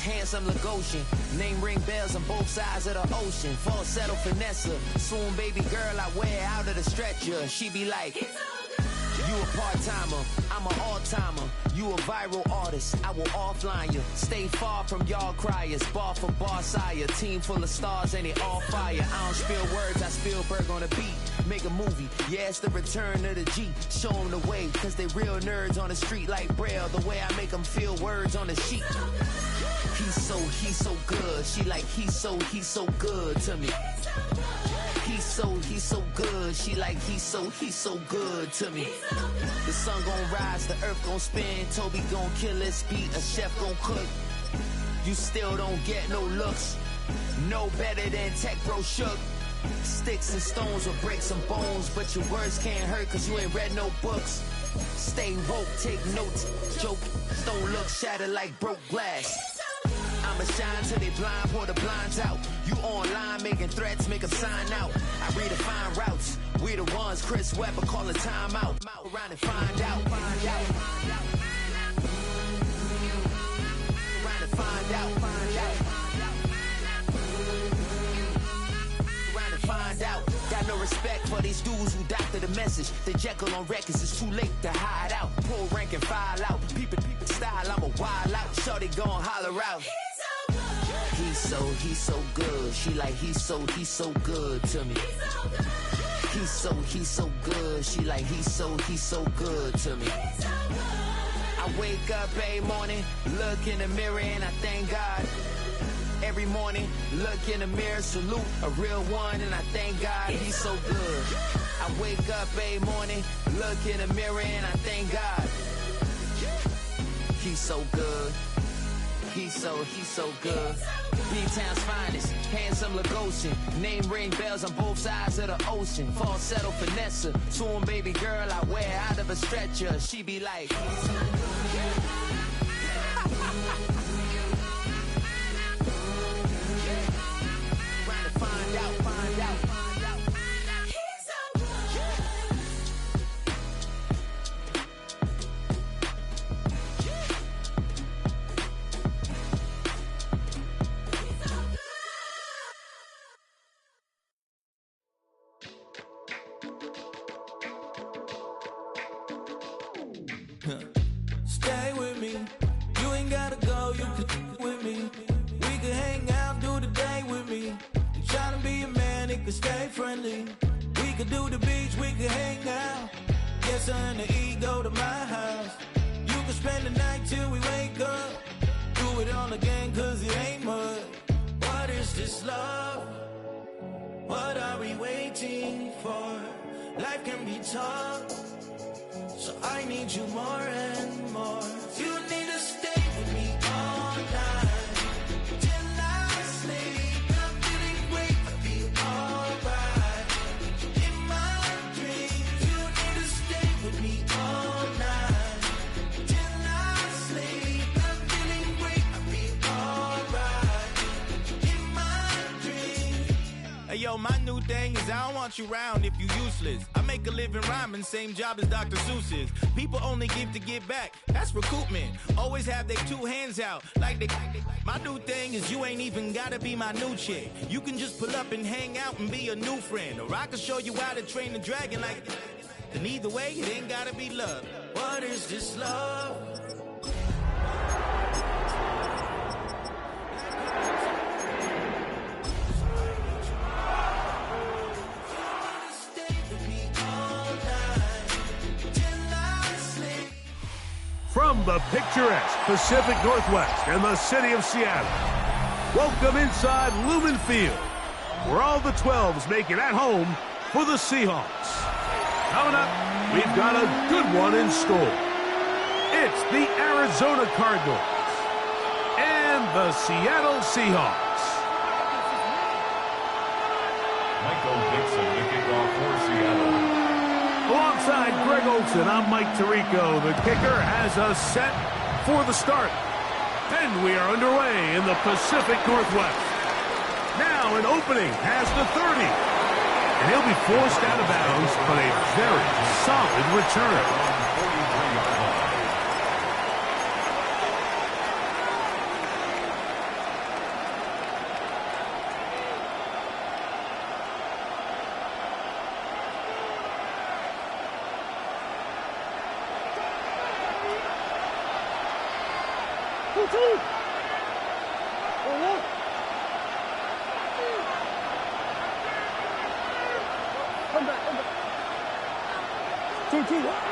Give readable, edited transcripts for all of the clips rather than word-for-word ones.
handsome Lagosian. Name ring bells on both sides of the ocean. Falsetto finesse, swoon baby girl I wear out of the stretcher. She be like, you a part-timer, I'm an all-timer. You a viral artist, I will offline you. Stay far from y'all criers, bar for bar sire. Team full of stars and they all fire. I don't spill words, I Spielberg on the beat. Make a movie, yeah, it's the return of the G. Show them the way, cause they real nerds on the street like Braille. The way I make them feel words on the sheet. He's so good. She like, he's so good to me. He's so good. She like, he's so good to me. The sun gon' rise, the earth gon' spin. Toby gon' kill this beat, a chef gon' cook. You still don't get no looks. No better than Tech Bro Shook. Sticks and stones will break some bones, but your words can't hurt cause you ain't read no books. Stay woke, take notes, joke. Don't look shattered like broke glass. I'ma shine till they blind, pour the blinds out. You online making threats, make them sign out. I redefine routes, we the ones Chris Webber call a timeout. Around and find out. Around and find out. Around and find out. Got no respect for these dudes who doctor the message. The Jekyll on records, it's too late to hide out. Pull rank and file out. People style, I'm a wild out. Shorty gon' holler out. He's so good. She like, he's so good to me. He's so good. She like, he's so good to me. I wake up every morning, look in the mirror and I thank God. Every morning, look in the mirror, salute a real one and I thank God he's so good. I wake up every morning, look in the mirror and I thank God. He's so good. He's so good. B-Town's finest, handsome Lagosian. Name ring bells on both sides of the ocean. Falsetto finesse, swoon baby girl I wear out of a stretcher. She be like, trying to find out. Stay with me, you ain't gotta go, you can with me. We can hang out, do the day with me. You tryna be a man, it can stay friendly. We could do the beach, we can hang out. Get something to eat, go to my house. You can spend the night till we wake up. Do it all again, cause it ain't mud. What is this love? What are we waiting for? Life can be tough, so I need you more and more. You need to stay with me all night till I sleep. I'm feeling great, I feel alright. In my dreams, you need to stay with me all night till I sleep. I'm feeling great, I feel alright. In my dreams. Hey yo, my new thing is I don't want you around if you useless. I make a living rhyming, same job as Dr. Seuss's. People only give to get back, that's recoupment. Always have their two hands out, like they. My new thing is you ain't even gotta be my new chick. You can just pull up and hang out and be a new friend. Or I can show you how to train the dragon like. And either way, it ain't gotta be love. What is this love? From the picturesque Pacific Northwest and the city of Seattle, welcome inside Lumen Field, where all the 12s make it at home for the Seahawks. Coming up, we've got a good one in store. It's the Arizona Cardinals and the Seattle Seahawks. Michael Dixon to kick off for Seattle. Alongside Greg Olson, I'm Mike Tirico. The kicker has us set for the start. And we are underway in the Pacific Northwest. Now an opening past the 30. And he'll be forced out of bounds, but a very solid return.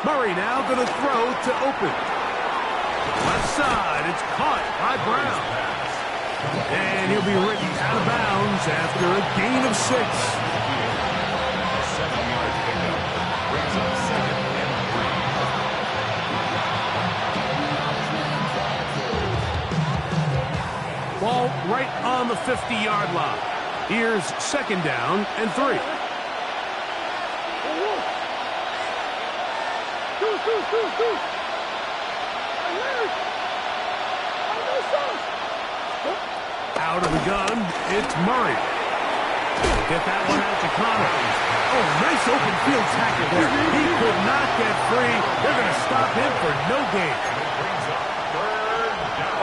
Murray now going to throw to open. Left side, it's caught by Brown. And he'll be written out of bounds after a gain of 6. 7-yard pickup brings up 2nd and 3. Ball right on the 50-yard line. Here's 2nd down and 3. Out of the gun, it's Murray. Get that one out to Connor. Oh, nice open field tackle there. He could not get free. They're going to stop him for no gain. Brings up 3rd down.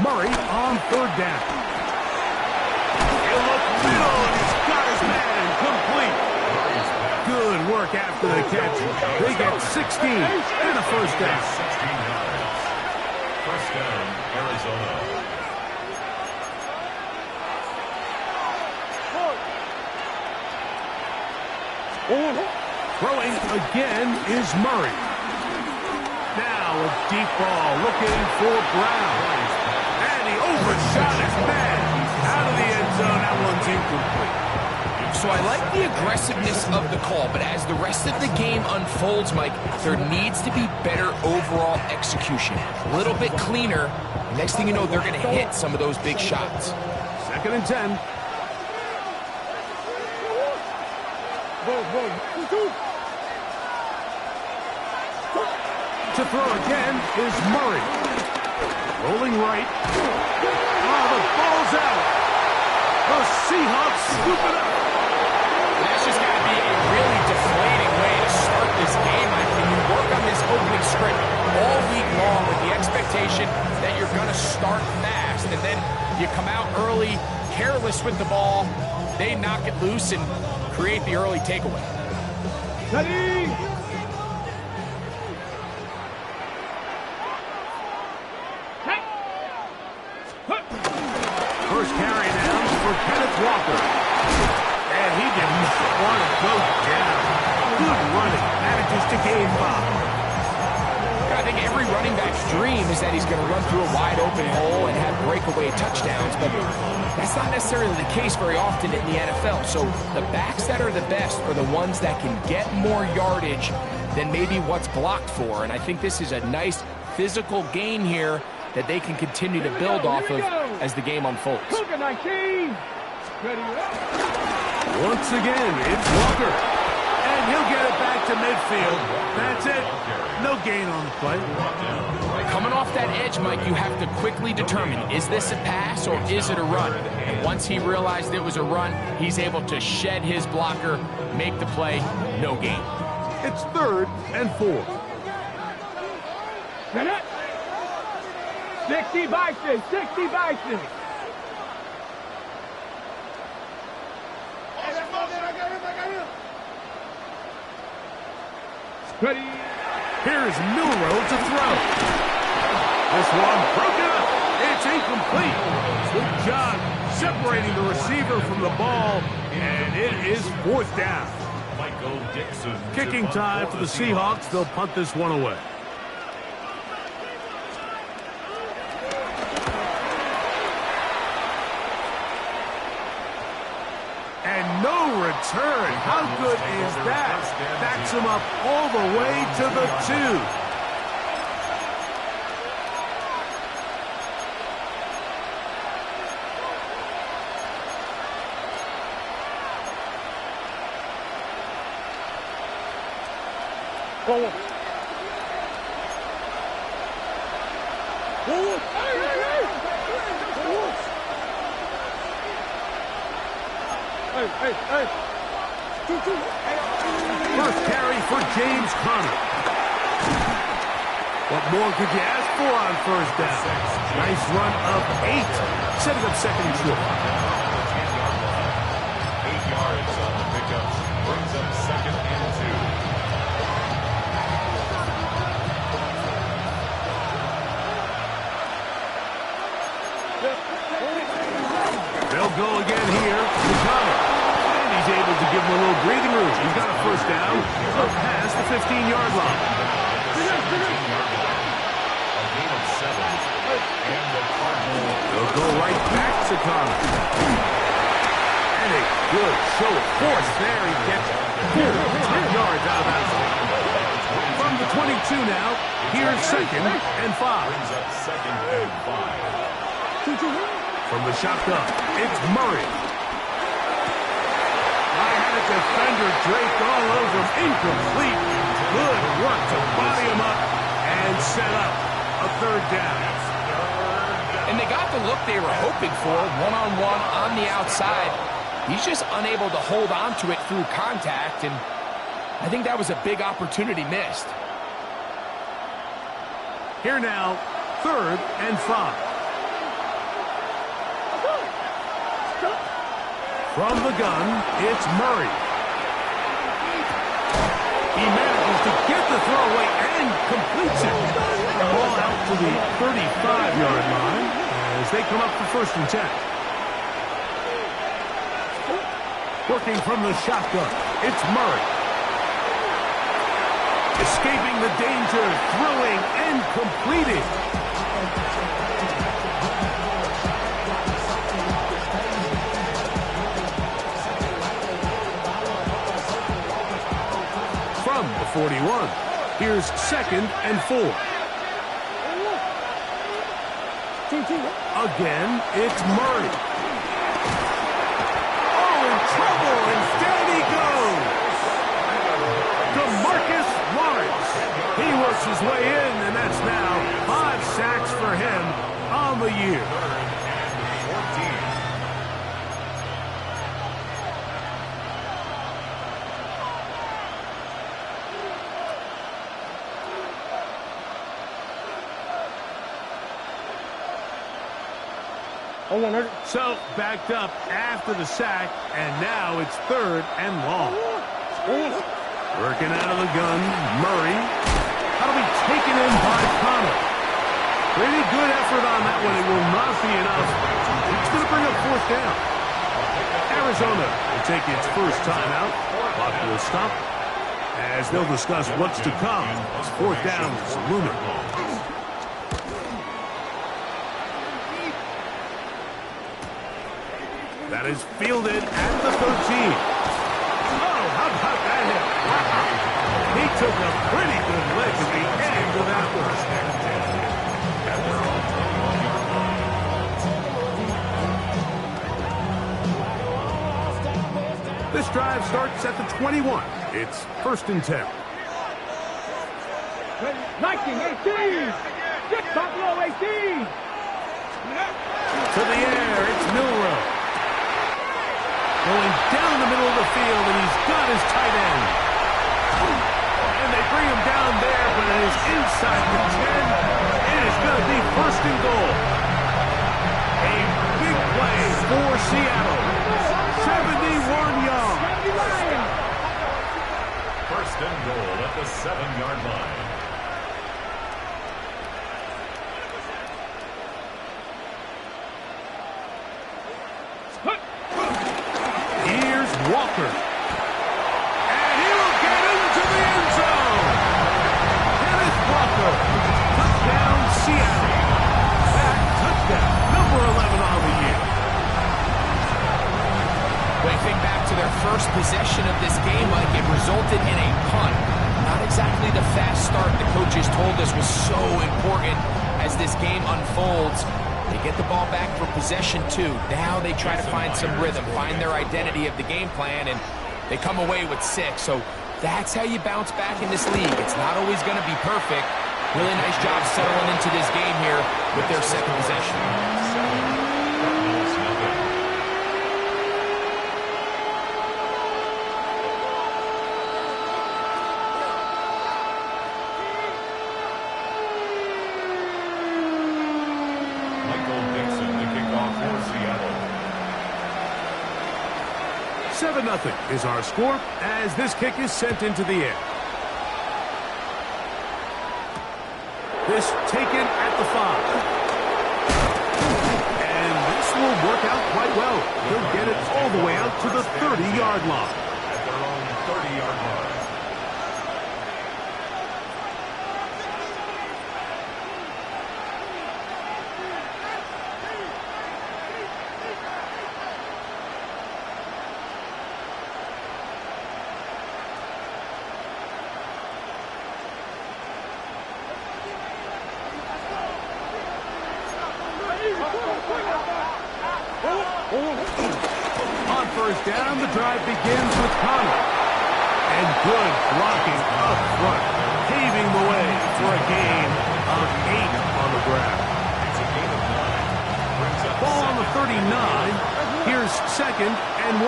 Murray on 3rd down. He'll look middle, and he's got his man complete. Good work after the catch. They get 16 and a 1st down. 16 yards. 1st down, Arizona. Throwing again is Murray. Now a deep ball looking for Brown. And he overshot his man. Out of the end zone, that one's incomplete. So I like the aggressiveness of the call, but as the rest of the game unfolds, Mike, there needs to be better overall execution. A little bit cleaner. Next thing you know, they're going to hit some of those big shots. 2nd and 10. To throw again is Murray. Rolling right. Oh, the ball's out. The Seahawks scoop it up. That's just got to be a really deflating way to start this game. I mean, you work on this opening script all week long with the expectation that you're going to start fast, and then you come out early, careless with the ball. They knock it loose and create the early takeaway. Ready? First carry now for Kenneth Walker. And he didn't want to go down. Good running. Manages to gain 5. I think every running back's dream is that he's going to run through a wide open hole and have breakaway touchdowns, but that's not necessarily the case very often in the NFL. So the backs that are the best are the ones that can get more yardage than maybe what's blocked for. And I think this is a nice physical gain here that they can continue to build off of as the game unfolds. Once again, it's Walker. And he'll get it back to midfield. That's it. No gain on the play. Coming off that edge, Mike, you have to quickly determine, is this a pass or is it a run? And once he realized it was a run, he's able to shed his blocker, make the play, no gain. It's 3rd and 4. 60 by 6, 60 by 6. Ready? Here's Milroe to throw. This one broken up. It's incomplete. Good job separating the receiver from the ball, and it is 4th down. Michael Dixon. Kicking time for the Seahawks. They'll punt this one away. And no return. How good is that? Backs him up all the way to the 2. Forward. Forward. Hey. First carry for James Conner. What more could you ask for on 1st down? Nice run of 8. Setting up 2nd and short. 8 yards on the pickup. Brings up 2nd and 2. They'll go again here to Connor. And he's able to give him a little breathing room. He's got a first down up past the 15-yard line. They'll go right back to Connor. And a good show of force there. He gets 10 yards out of that. From the 22 now, here's 2nd and 5. Brings up 2nd and 5. From the shotgun, it's Murray. I had a defender draped all over him. Incomplete. Good work to body him up and set up a 3rd down. And they got the look they were hoping for, one-on-one on the outside. He's just unable to hold on to it through contact, and I think that was a big opportunity missed. Here now, 3rd and 5. From the gun, it's Murray. He manages to get the throw away and completes it. Ball out to the 35-yard line as they come up for 1st and 10. Working from the shotgun, it's Murray. Escaping the danger, throwing and completing. From the 41, here's 2nd and 4. Again, it's Murray. Oh, in trouble, and down he goes. DeMarcus Lawrence. He works his way in, and that's now 5 sacks for him on the year. So, backed up after the sack, and now it's 3rd and long. Working out of the gun, Murray. That'll be taken in by Connor. Pretty good effort on that one. It will not be enough. It's going to bring up 4th down. Arizona will take its first timeout. Clock will stop as they'll discuss what's to come as 4th down is looming. That is fielded at the 13. Oh, how about that hit? He took a pretty good lick at the end of that one. This drive starts at the 21. It's 1st and 10. 19, 18! Get Buffalo 18! To the air, it's Milroe. Going down the middle of the field, and he's got his tight end. And they bring him down there, but it is inside the 10. It is going to be 1st and goal. A big play for Seattle. 71 yards. 1st and goal at the 7-yard line. Walker. And he will get into the end zone. Kenneth Walker. Touchdown, Seattle. That touchdown, number 11 on the year. When you think back to their first possession of this game, Mike, it resulted in a punt. Not exactly the fast start the coaches told us was so important as this game unfolds. They get the ball back for possession 2. Now they try to find some rhythm, find their identity of the game plan, and they come away with 6. So that's how you bounce back in this league. It's not always going to be perfect. Really nice job settling into this game here with their 2nd possession. 7-0 is our score as this kick is sent into the air. This taken at the 5. And this will work out quite well. He'll get it all the way out to the 30-yard line. At their own 30-yard line. On first down, the drive begins with Connor. And good blocking up front, paving the way for a gain of 8 on the ground. It's a gain of 9. Brings up Ball on the 39. Here's 2nd and 1.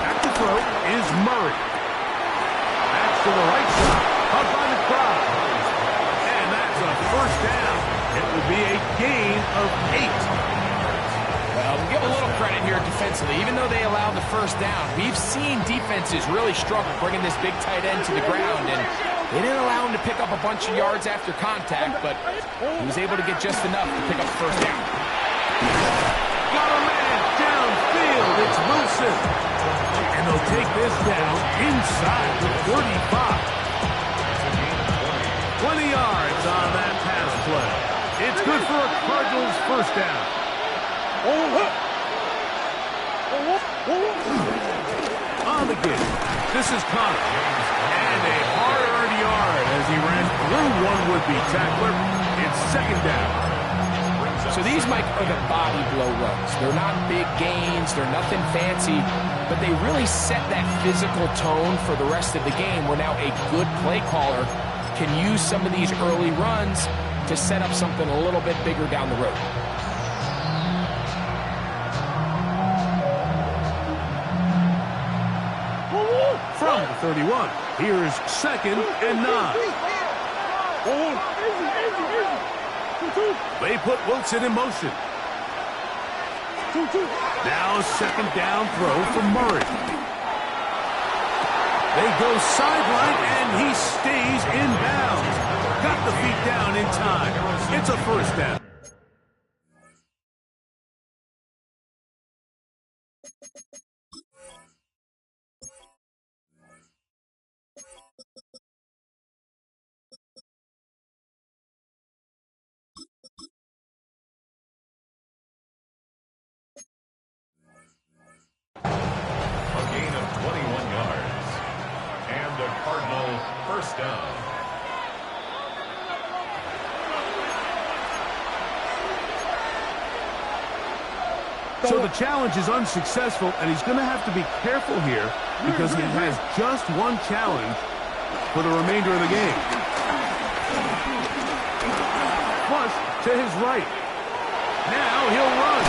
At the throw is Murray. That's to the right side, up by the crowd. And that's a first down. It will be a gain of 8. Well, we'll give a little credit here defensively. Even though they allowed the first down, we've seen defenses really struggle bringing this big tight end to the ground, and they didn't allow him to pick up a bunch of yards after contact, but he was able to get just enough to pick up the first down. Got a man downfield. It's Wilson. And they'll take this down inside the 35. 20 yards on that pass play. It's good for a Cardinals first down. On the game, this is Connor. And a hard-earned yard as he ran through one would-be tackler. It's 2nd down. So these, Mike, are the body blow runs. They're not big gains. They're nothing fancy, but they really set that physical tone for the rest of the game where now a good play caller can use some of these early runs to set up something a little bit bigger down the road. From the 31, here's 2nd and 9. They put Wilson in motion. Now 2nd down throw for Murray. They go sideline, and he stays in bounds. Got the feet down in time. It's a first down. A gain of 21 yards. And a Cardinal first down. So the challenge is unsuccessful, and he's going to have to be careful here because he has just one challenge for the remainder of the game. Flush to his right. Now he'll run.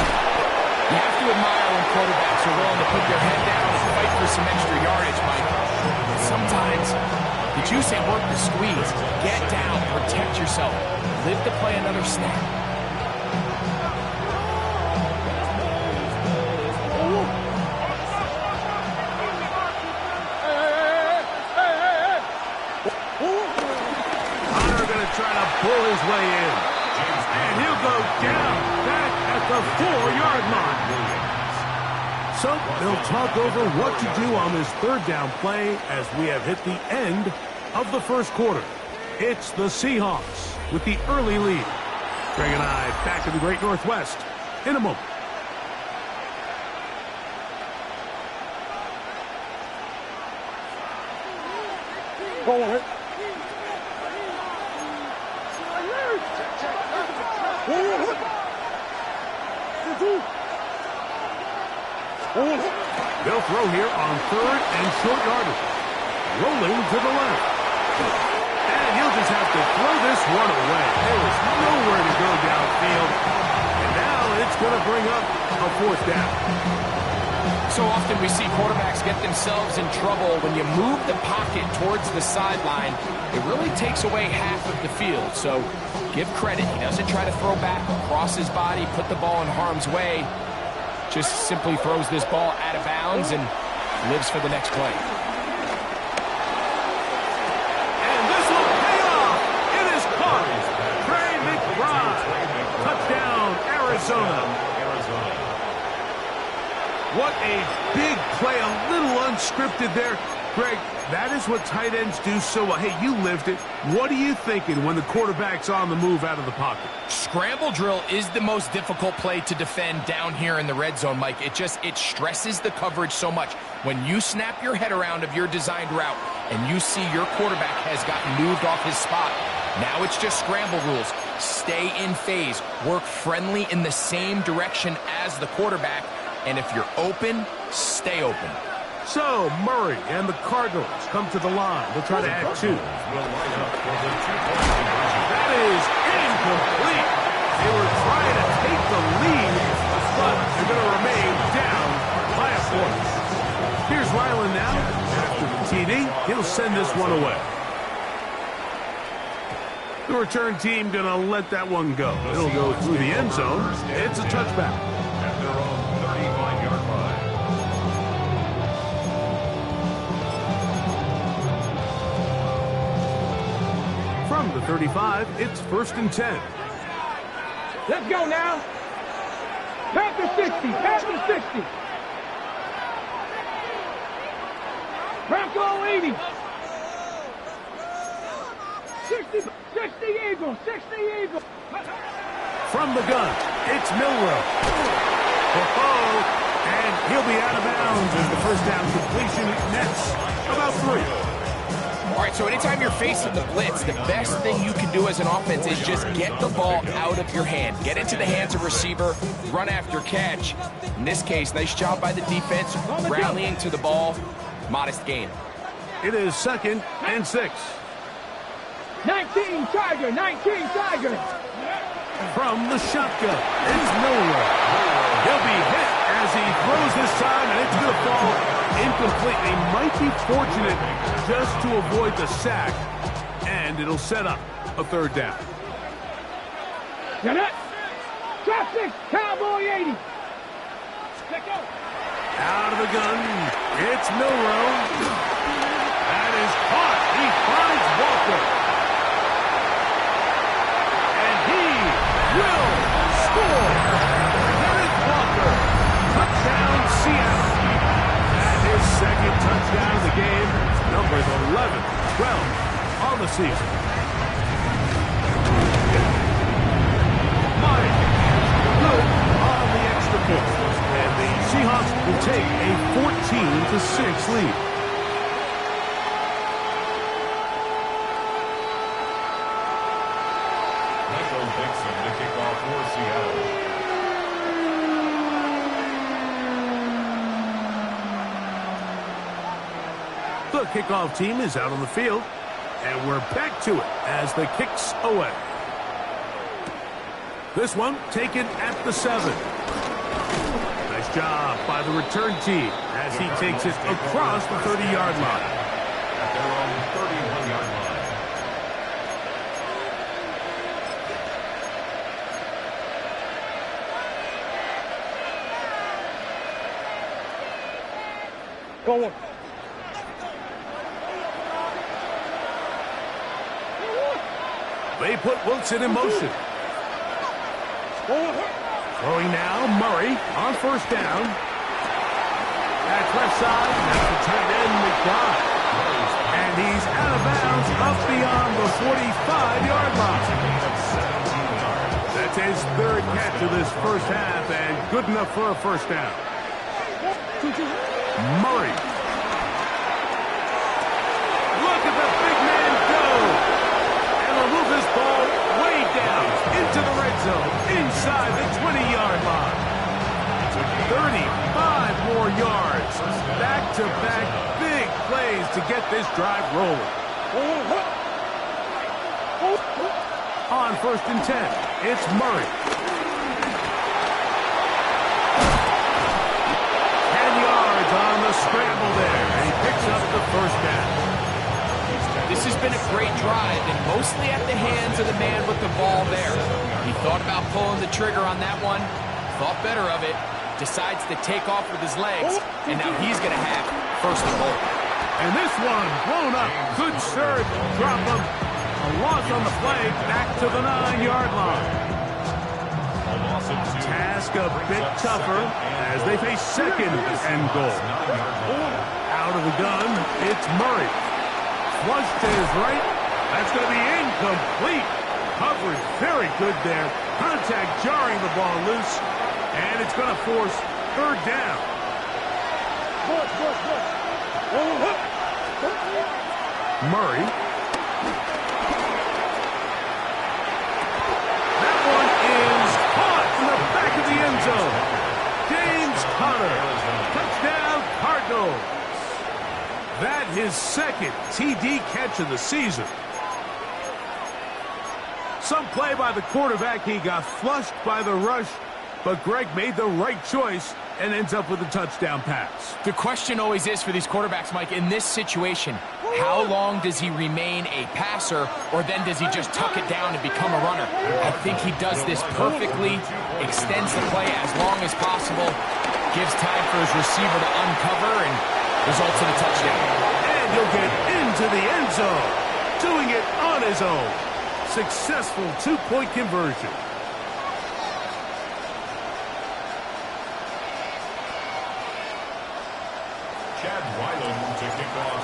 You have to admire when quarterbacks are willing to put their head down and fight for some extra yardage, Mike. Sometimes the juice ain't worth the squeeze. Get down, protect yourself, live to play another snap. Connor going to try to pull his way in. And he'll go down back at the 4-yard line. So they'll talk over what to do on this 3rd down play as we have hit the end of the first quarter. It's the Seahawks with the early lead. Greg and I back in the Great Northwest in a moment. Go on. They'll throw here on 3rd and short yardage. Rolling to the left. And he'll just have to throw this one away. There was nowhere to go downfield. And now it's going to bring up a 4th down. So often we see quarterbacks get themselves in trouble when you move the pocket towards the sideline. It really takes away half of the field. So give credit. He doesn't try to throw back across his body, put the ball in harm's way. just simply throws this ball out of bounds and lives for the next play. And this will pay off. It is caught. Trey McBride. Touchdown, Arizona. What a big play. A little unscripted there. Greg, that is what tight ends do so well. Hey, you lived it. What are you thinking when the quarterback's on the move out of the pocket? Scramble drill is the most difficult play to defend down here in the red zone, Mike. It stresses the coverage so much. When you snap your head around of your designed route and you see your quarterback has gotten moved off his spot, now it's just scramble rules. Stay in phase. Work friendly in the same direction as the quarterback. And if you're open, stay open. So, Murray and the Cardinals come to the line. They'll try to add 2. That is incomplete. They were trying to take the lead, but they're going to remain down by a point. Here's Ryland now. After the TD, he'll send this one away. The return team going to let that one go. It'll go through the end zone. It's a touchback. At their own 35-yard line. From the 35, it's 1st and 10. Let's go now. Panther 60. Panther 60. Bronco 80. 60 Eagles. 60 Eagles. From the gun, it's Milroe. And he'll be out of bounds as the first down completion nets about 3. All right, so anytime you're facing the blitz, the best thing you can do as an offense is just get the ball out of your hand. Get into the hands of receiver, run after catch. In this case, nice job by the defense, rallying to the ball. Modest gain. It is 2nd and 6. 19 Tiger. 19 Tiger. From the shotgun, it's Milroe. He'll be hit as he throws this time, and it's going to fall incomplete. They might be fortunate just to avoid the sack, and it'll set up a 3rd down. Get it. Traffic. Cowboy 80. Out of the gun, it's Milroe. That is caught. He finds Walker. And he will score. Kenneth Walker. Touchdown, Seattle. And his 2nd touchdown of the game. Numbers 11, 12 on the season. Mike, good on the extra point. And the Seahawks will take a 14-6 lead. Michael Dixon to kick off for Seattle. The kickoff team is out on the field, and we're back to it as the kick's away. This one taken at the 7. Nice job by the return team as he takes it across the 30-yard line. At their own 31-yard line. Go on. They put Wilson in motion. Throwing now, Murray on 1st down. At left side, that's the tight end, McBride. And he's out of bounds up beyond the 45-yard line. That's his 3rd catch of this first half, and good enough for a 1st down. Murray. Look at the big man go. And will move this ball way down into the red zone, inside the 20-yard line. 35 more yards. Back-to-back big plays to get this drive rolling. On 1st and 10, it's Murray. 10 yards on the scramble there, and he picks up the 1st down. This has been a great drive, and mostly at the hands of the man with the ball there. He thought about pulling the trigger on that one, thought better of it, decides to take off with his legs, and now he's going to have first and goal. And this one blown up. Good surge, drop him. A loss on the play, back to the 9-yard line. Task a bit tougher as they face second and goal. Out of the gun, it's Murray. Flush to his right. That's going to be incomplete. Coverage very good there. Contact jarring the ball loose. And it's going to force third down. Murray. That one is caught in the back of the end zone. James Conner. Touchdown, Cardinals. That his second TD catch of the season. Some play by the quarterback. He got flushed by the rush, but Greg made the right choice and ends up with a touchdown pass. The question always is for these quarterbacks, Mike, in this situation, how long does he remain a passer, or then does he just tuck it down and become a runner? I think he does this perfectly, extends the play as long as possible, gives time for his receiver to uncover, and results in a touchdown. And he'll get into the end zone, doing it on his own. Successful two-point conversion.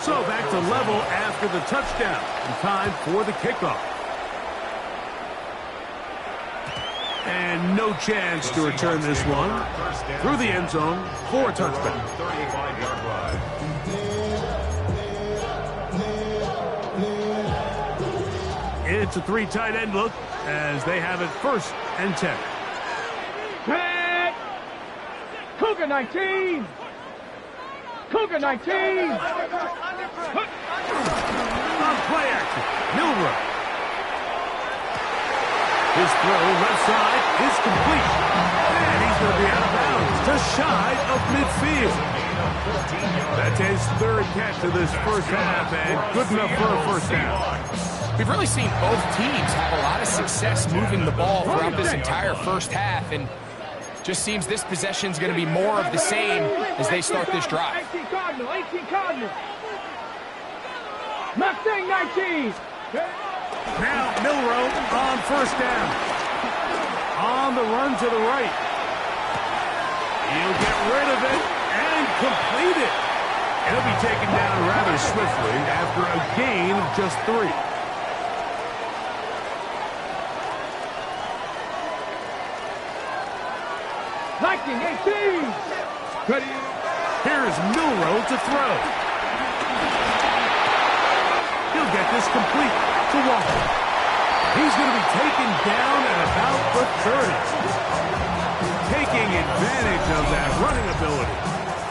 So back to level after the touchdown. And time for the kickoff. And no chance to return this one. Through the end zone for a touchdown. 35-yard ride. It's a 3 tight end look as they have it first and 10. Pat! Cougar 19! Cougar 19! On play action, Milroe. His throw left side is complete. And he's going to be out of bounds to shy of midfield. That's his third catch of this first half, and good enough for a first down. We've really seen both teams have a lot of success moving the ball throughout this entire first half, and just seems this possession is going to be more of the same as they start this drive. 18 Cardinal, 18 Cardinal. Mustang 19. Now Milroe on first down. On the run to the right. He'll get rid of it and complete it. He'll be taken down rather swiftly after a gain of just 3. Lightning 18. Ready. Here's Milroe to throw. He'll get this complete to Walker. He's going to be taken down at about the 30. Taking advantage of that running ability.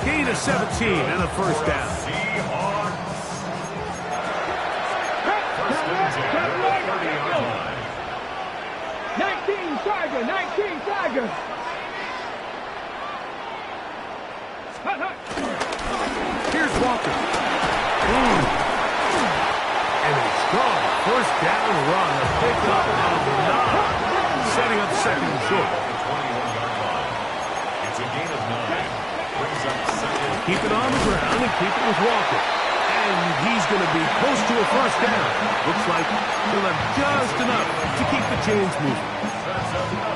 Gain of 17 and a first down. 19 Tiger, 19 Tiger. Here's Walker. And a strong first down run. A pickup of 9. Setting up second and short. It's a gain of 9. Brings up second. Keep it on the ground and keep it with Walker. And he's going to be close to a first down. Looks like he'll have just enough to keep the chains moving.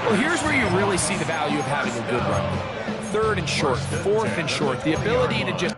Well, here's where you really see the value of having a good run. Third and short, fourth and short, the ability to just...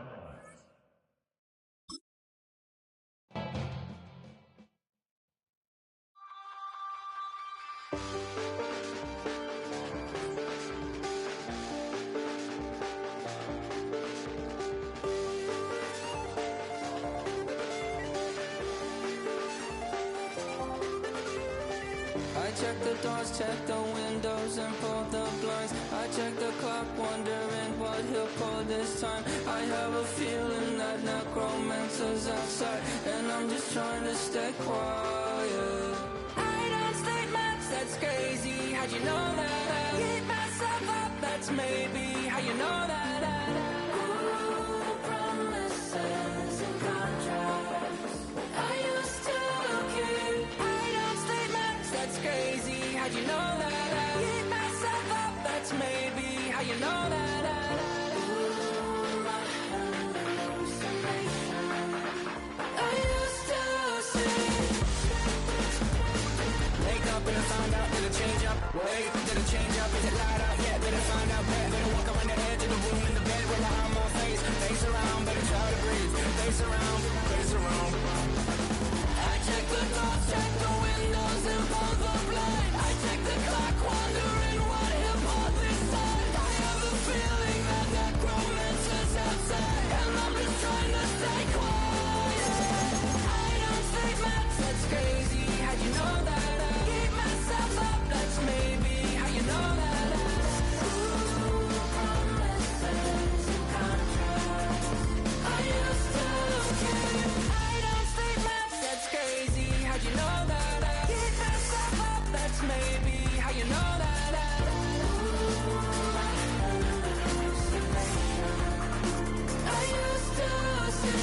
I check the doors, check the windows, and pull the blinds. I check the clock, wondering what he'll pull this time. I have a feeling that necromancer's outside, and I'm just trying to stay quiet. I don't state much, that's crazy. How'd you know that? Keep myself up, that's maybe how you know that. Ooh, promises and contracts. I used to keep. I don't state much, that's crazy. How'd you know that? Keep myself up, that's maybe how you know that? I used to see. Wake up and I found out, did it change up? Wait, did it change up? Is it light up? Yeah, better find out. Better walk around the edge of the room in the bed with my arm on face. Face around, better try to breathe. Face around, face around. I check the doors, check the windows and pull the blind. I check the clock, wondering what hip hop this time. I have a feeling that necromancer's outside, and I'm just trying to stay quiet. I don't take maps, that's crazy. How'd you know that? I keep myself up, that's maybe how you know that. Ooh, promises and contracts. I used to keep. I don't take maps, that's crazy. How'd you know that? I keep myself up, that's maybe how you know that. I used to see.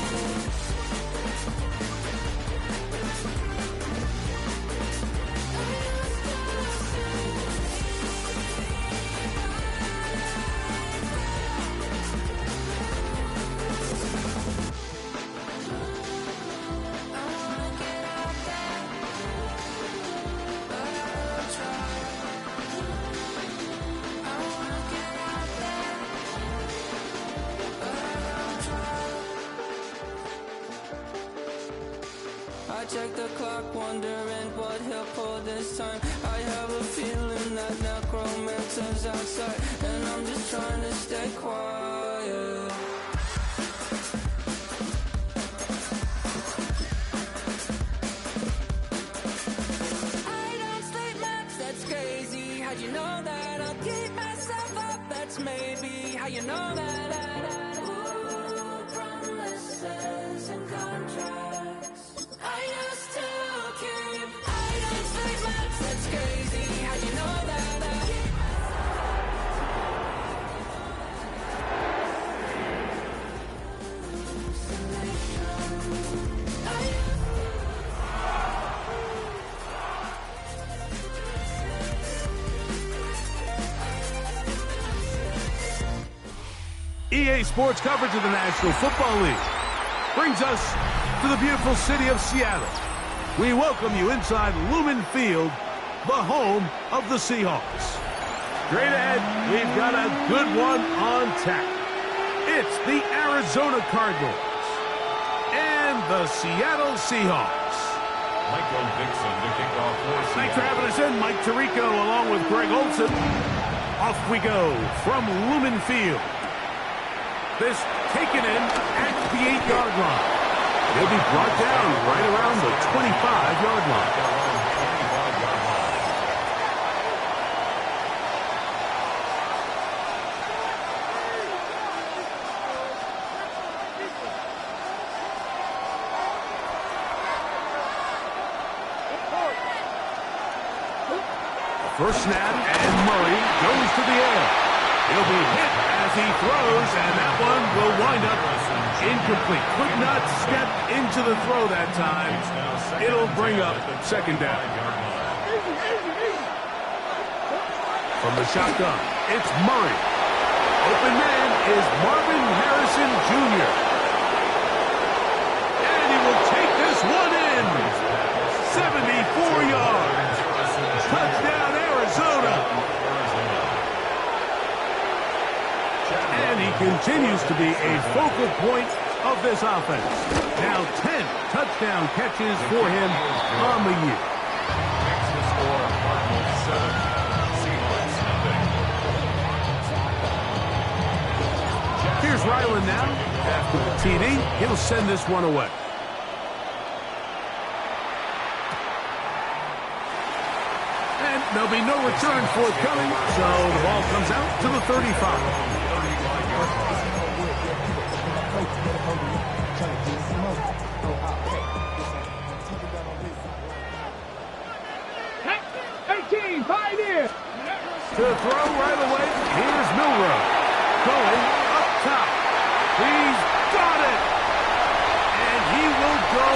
I check the clock, wondering what he'll pull this time. I have a feeling that necromancer's outside, and I'm just trying to stay quiet. I don't sleep much, that's crazy. How'd you know that? I'll keep myself up, that's maybe how you know that. Ooh, promises and contracts. I used to keep. I don't sleep much, that's crazy. How'd you know that? EA Sports coverage of the National Football League brings us to the beautiful city of Seattle. We welcome you inside Lumen Field, the home of the Seahawks. Straight ahead, we've got a good one on tap. It's the Arizona Cardinals and the Seattle Seahawks. Michael Dixon to kick off for Seattle. Thanks for having us in. Mike Tirico along with Greg Olson. Off we go from Lumen Field. This taken in at the 8-yard line. They'll be brought down right around the 25-yard line. First snap, and Murray goes to the air. He'll be hit as he throws, and that one will wind up incomplete. Could not step into the throw that time. It'll bring up second down. From the shotgun, it's Murray. Open man is Marvin Harrison Jr. And he will take this one in. 74 yards. Touchdown, Arizona. And he continues to be a focal point of this offense. Now 10 touchdown catches for him on the year. Next to score, Cardinals 7, Seahawks nothing. Here's Ryland now. After the TD, he'll send this one away. And there'll be no return forthcoming, so the ball comes out to the 35. Pioneer. To throw right away, here's Milroe. Going up top. He's got it. And he will go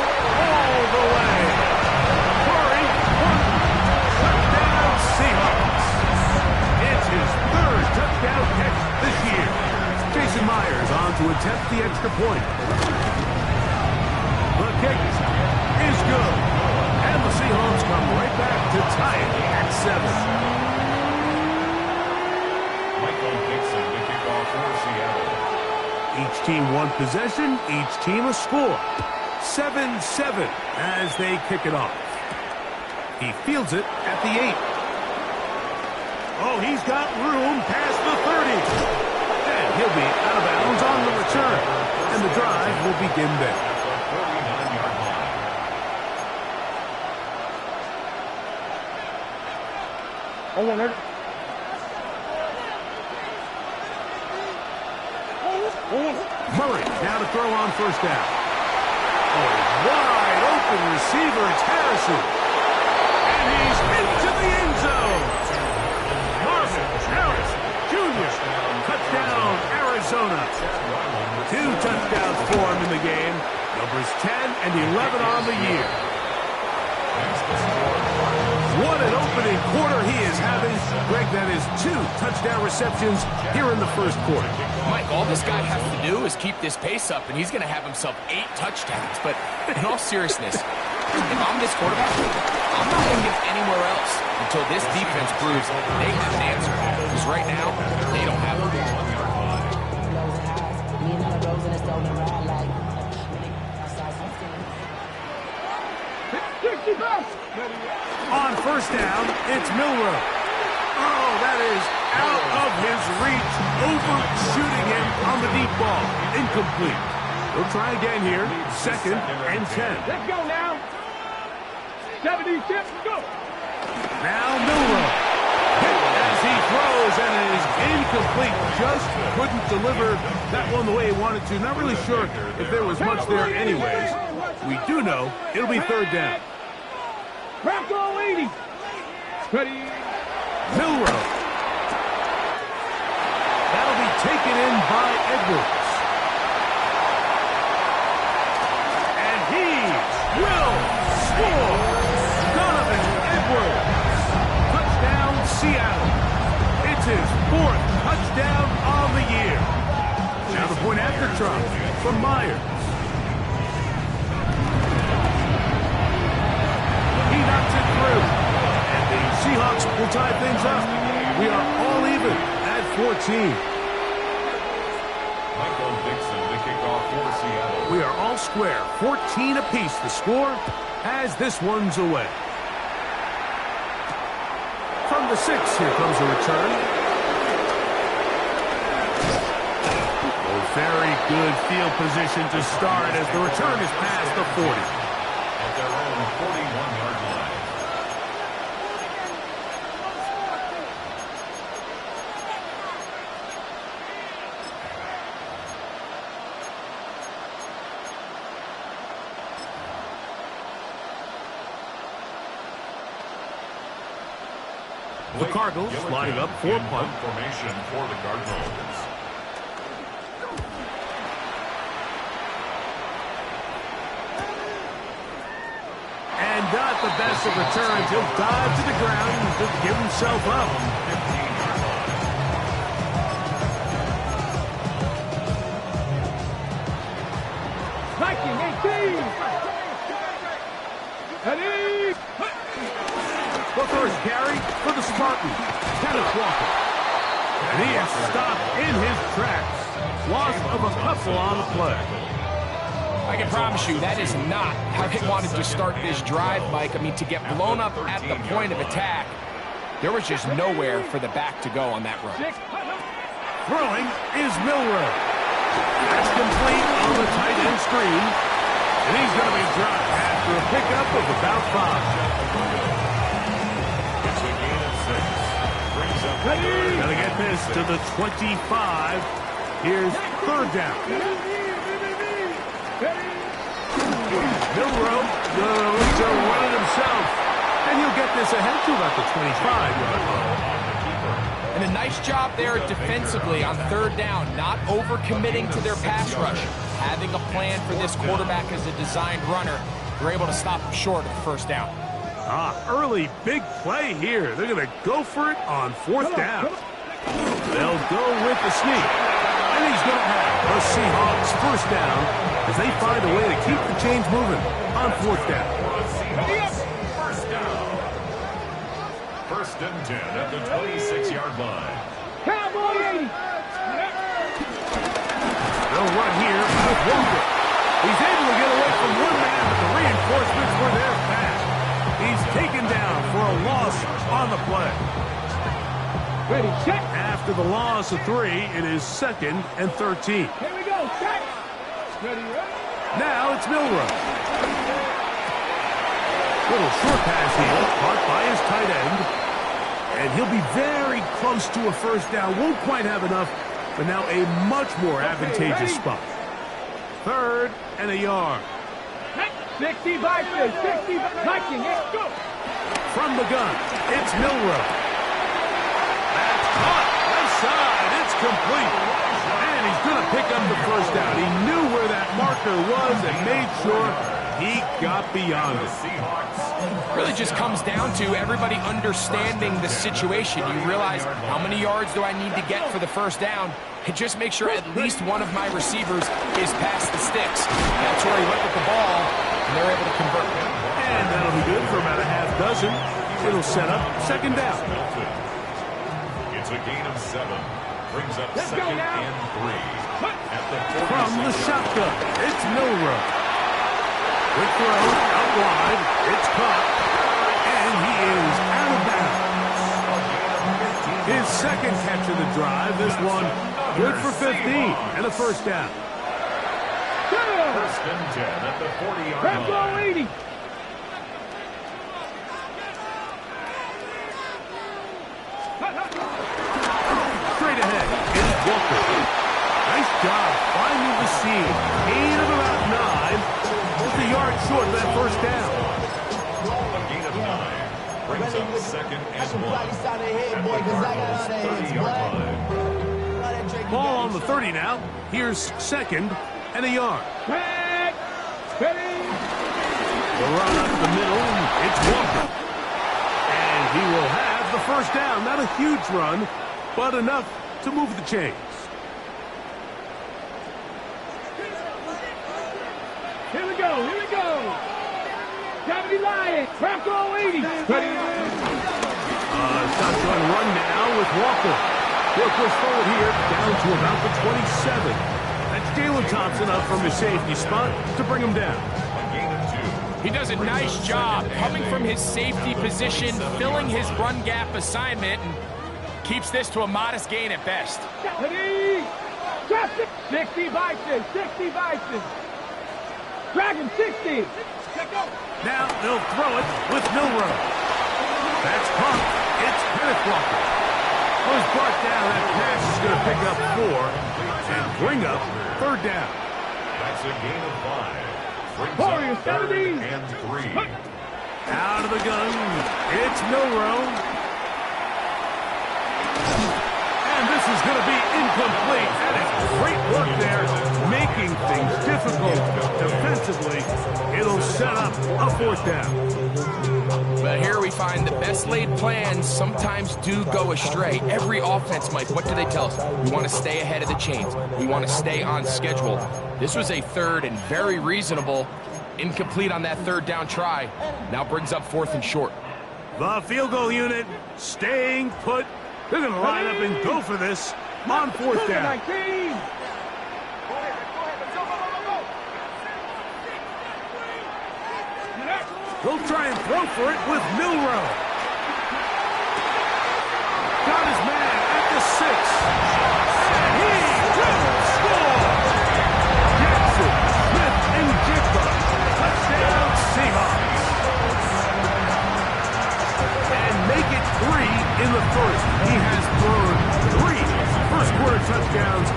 all the way. Curry, touchdown Seahawks. It's his third touchdown catch Jason Myers on to attempt the extra point. The kick is good. And the Seahawks come right back to tie it at 7. Michael Dixon to kick off for Seattle. Each team one possession, each team a score. 7-7 as they kick it off. He fields it at the 8. Oh, he's got room past the 30. And he'll be out of bounds on the return. And the drive will begin there. 49-yard line. Murray now to throw on first down. Oh, wide open receiver. It's Harrison. And he's into the end zone. Marvin Harrison Jr. Touchdown, Arizona. 2 touchdowns for him in the game. Numbers 10 and 11 on the year. What an opening quarter he is having. Greg, that is 2 touchdown receptions here in the first quarter. Mike, all this guy has to do is keep this pace up, and he's going to have himself 8 touchdowns. But in all seriousness, if I'm this quarterback, I'm not going to get anywhere else until this defense proves they have an answer. Because right now, they don't have one. On first down, it's Milroe. Oh, that is out of his reach, overshooting him on the deep ball. Incomplete. We'll try again here. 2nd and 10. Let's go now. 76, go. Now Milroe. Hit as he throws, and it is incomplete. Just couldn't deliver that one the way he wanted to. Not really sure if there was much there anyways. We do know it'll be 3rd down. Rocco 80. Ready. Milroe. That'll be taken in by Edwards. And he will score. Donovan Edwards. Touchdown, Seattle. It's his 4th touchdown on the year. Now the point after try from Myers. He knocks it through. And the Seahawks will tie things up. We are all even at 14. Michael Dixon to kick off for Seattle. We are all square. 14 apiece. The score as this one's away. From the 6, here comes a return. Oh, very good field position to start as the return is past the 40. At their own 41-yard line. The Cardinals lining up for punt. Formation for the Cardinals. And not the best of returns. He'll dive to the ground and just give himself up. 15-yard line. Viking 18. Ready. The first carry for the Spartans, Kenneth Walker. And he is stopped in his tracks. Loss of a couple on the play. I can promise you that is not how they wanted to start this drive, Mike. I mean, to get blown up at the point of attack, there was just nowhere for the back to go on that run. Throwing is Milroe. That's complete on the tight end screen. And he's going to be dropped after a pickup of about 5. Gonna get this to the 25. Here's 3rd down. Milroe looks to run it himself. And he'll get this ahead to about the 25-yard line. And a nice job there defensively on 3rd down, not overcommitting to their pass rush. Having a plan for this quarterback as a designed runner, they're able to stop him short of the 1st down. Early big play here. They're going to go for it on 4th down. They'll go with the sneak. And he's going to have the Seahawks first down as they find a way to keep the chains moving on fourth down. First down. First and 10 at the 26-yard line. Cowboy 80. They'll run here with Walker. He's able to get away from one man, but the reinforcements were there fast. He's taken down for a loss on the play. Ready, check. After the loss of 3, it is 2nd and 13. Here we go, check. Ready, ready. Now it's Milroe. Little short pass here, caught by his tight end. And he'll be very close to a first down. Won't quite have enough, but now a much more advantageous spot. 3rd and a yard. 60 Vikings, 60 Vikings, let's go. From the gun, it's Milroe. That's caught, left side, it's complete. And he's going to pick up the first down. He knew where that marker was and made sure he got beyond it. Really just comes down to everybody understanding the situation. You realize how many yards do I need to get for the first down, and just make sure at least one of my receivers is past the sticks. That's where he went with the ball, and they're able to convert. And that'll be good for about a half dozen. It'll set up second down. It's a gain of 7. Brings up Let's 2nd go now. and 3. At the From the shotgun, it's Milroe. Quick throw, out wide, it's caught, and he is out of bounds. His second catch of the drive, this one good for 15 and a first down. First and 10 at the 40-yard line. 80. Straight ahead, it's Walker. Nice job finding the seam. Gain of about 9. Just a yard short of that first down. A gain of 9. Brings up 2nd and 1. At the Cardinals' 30-yard line. Ball on the 30 now. Here's 2nd and a yard. Back. Ready. The run up the middle, it's Walker. And he will have the first down. Not a huge run, but enough to move the chains. Here we go, here we go. Deputy Lion, Bronco 80. Ready. Shotgun run now with Walker. He'll push forward here, down to about the 27. That's Jalen Thompson up from his safety spot to bring him down. A gain of 2. He does a nice job coming from his safety position, filling his run gap assignment, and keeps this to a modest gain at best. Ready. Drop it. 60 Vikings, 60 Vikings. Dragon 60. Let's go. Now they'll throw it with Milroe. That's caught. It's Kenneth Walker. Was brought down. That pass is going to pick up 4 and bring up 3rd down. That's a gain of 5. Brings Warriors, up 3rd 70. and 3. Out of the gun. It's Milroe. And this is going to be incomplete. That is great work there, making things difficult defensively. It'll set up a 4th down. But here we find the best laid plans sometimes do go astray. Every offense, Mike, what do they tell us? We want to stay ahead of the chains. We want to stay on schedule. This was a 3rd and very reasonable. Incomplete on that 3rd down try. Now brings up 4th and short. The field goal unit staying put. They're going to line up and go for this on 4th down. 19. He'll try and throw for it with Milroe. Got his man at the 6. And he will score! Jackson, Smith, and Jigba. Touchdown, Seahawks. And make it 3 in the first. He has thrown 3 first-quarter touchdowns.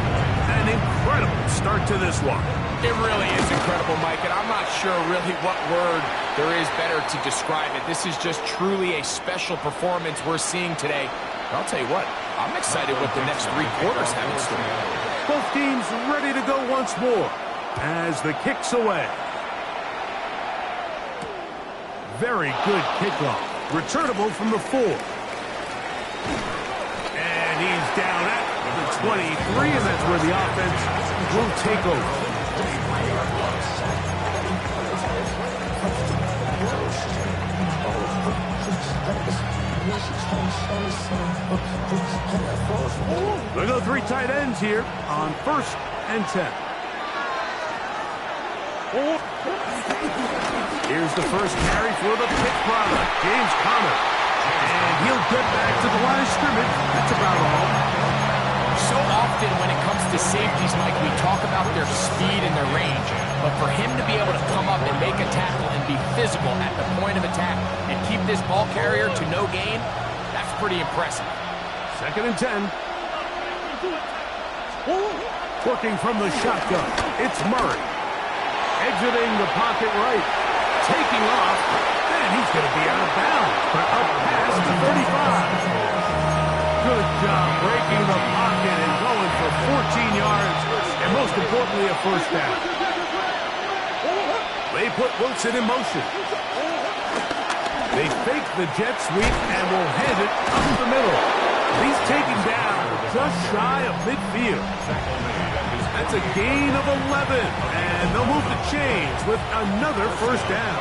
An incredible start to this one. It really is incredible, Mike, and I'm not sure really what word there is better to describe it. This is just truly a special performance we're seeing today. And I'll tell you what, I'm excited what the next 3 quarters have in store. Both teams ready to go once more as the kick's away. Very good kickoff. Returnable from the 4. And he's down at the 23, and that's where the offense will take over. They'll go 3 tight ends here on 1st and 10. Here's the first carry for the Pitt product, James Conner. And he'll get back to the line of scrimmage. That's about all. So often when it comes to safeties, Mike, we talk about their speed and their range. But for him to be able to come up and make a tackle and be physical at the point of attack and keep this ball carrier to no gain, that's pretty impressive. 2nd and 10. Working from the shotgun, it's Murray. Exiting the pocket right. Taking off, and he's going to be out of bounds. But up past the 35. Good job breaking the pocket and going for 14 yards, and most importantly, a 1st down. They put Wilson in motion. They fake the jet sweep and will hand it up the middle. He's taken down just shy of midfield. That's a gain of 11, and they'll move the chains with another 1st down.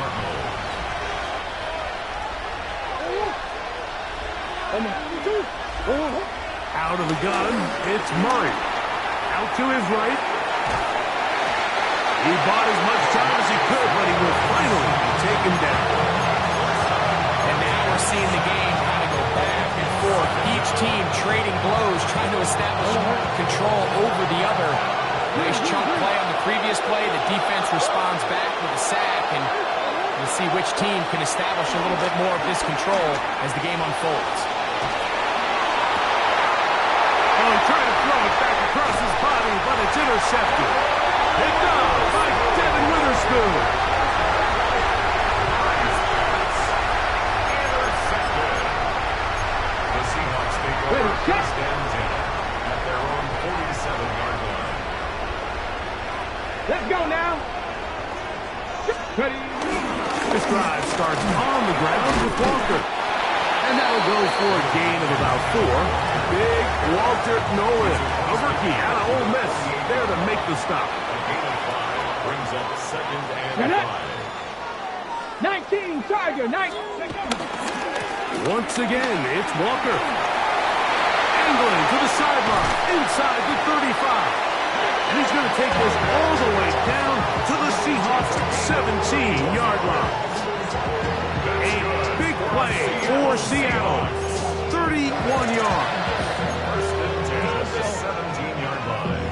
Out of the gun, it's Murray. Out to his right. He bought as much time as he could, but he will finally be taken down. And now we're seeing the game kind of go back and forth. Each team trading blows, trying to establish control over the other. Nice chunk play on the previous play. The defense responds back with a sack, and we'll see which team can establish a little bit more of this control as the game unfolds. Oh, he tried to throw it back across his body, but it's intercepted. Picked off by Devin Witherspoon. Intercepted. The Seahawks take over 1st and 10 at their own 47-yard line. Let's go now. Ready. This drive starts on the ground with Walker. And that'll go for a gain of about 4. Big Walter Nolan, a rookie out of Ole Miss, there to make the stop. A gain of 5 brings up 2nd and 5. 19, Tiger, 19. Once again, it's Walker. Angling to the sideline, inside the 35. And he's going to take this all the way down to the Seahawks' 17-yard line. A big play for Seattle. 31 yards. 1st and 10 at the 17-yard line.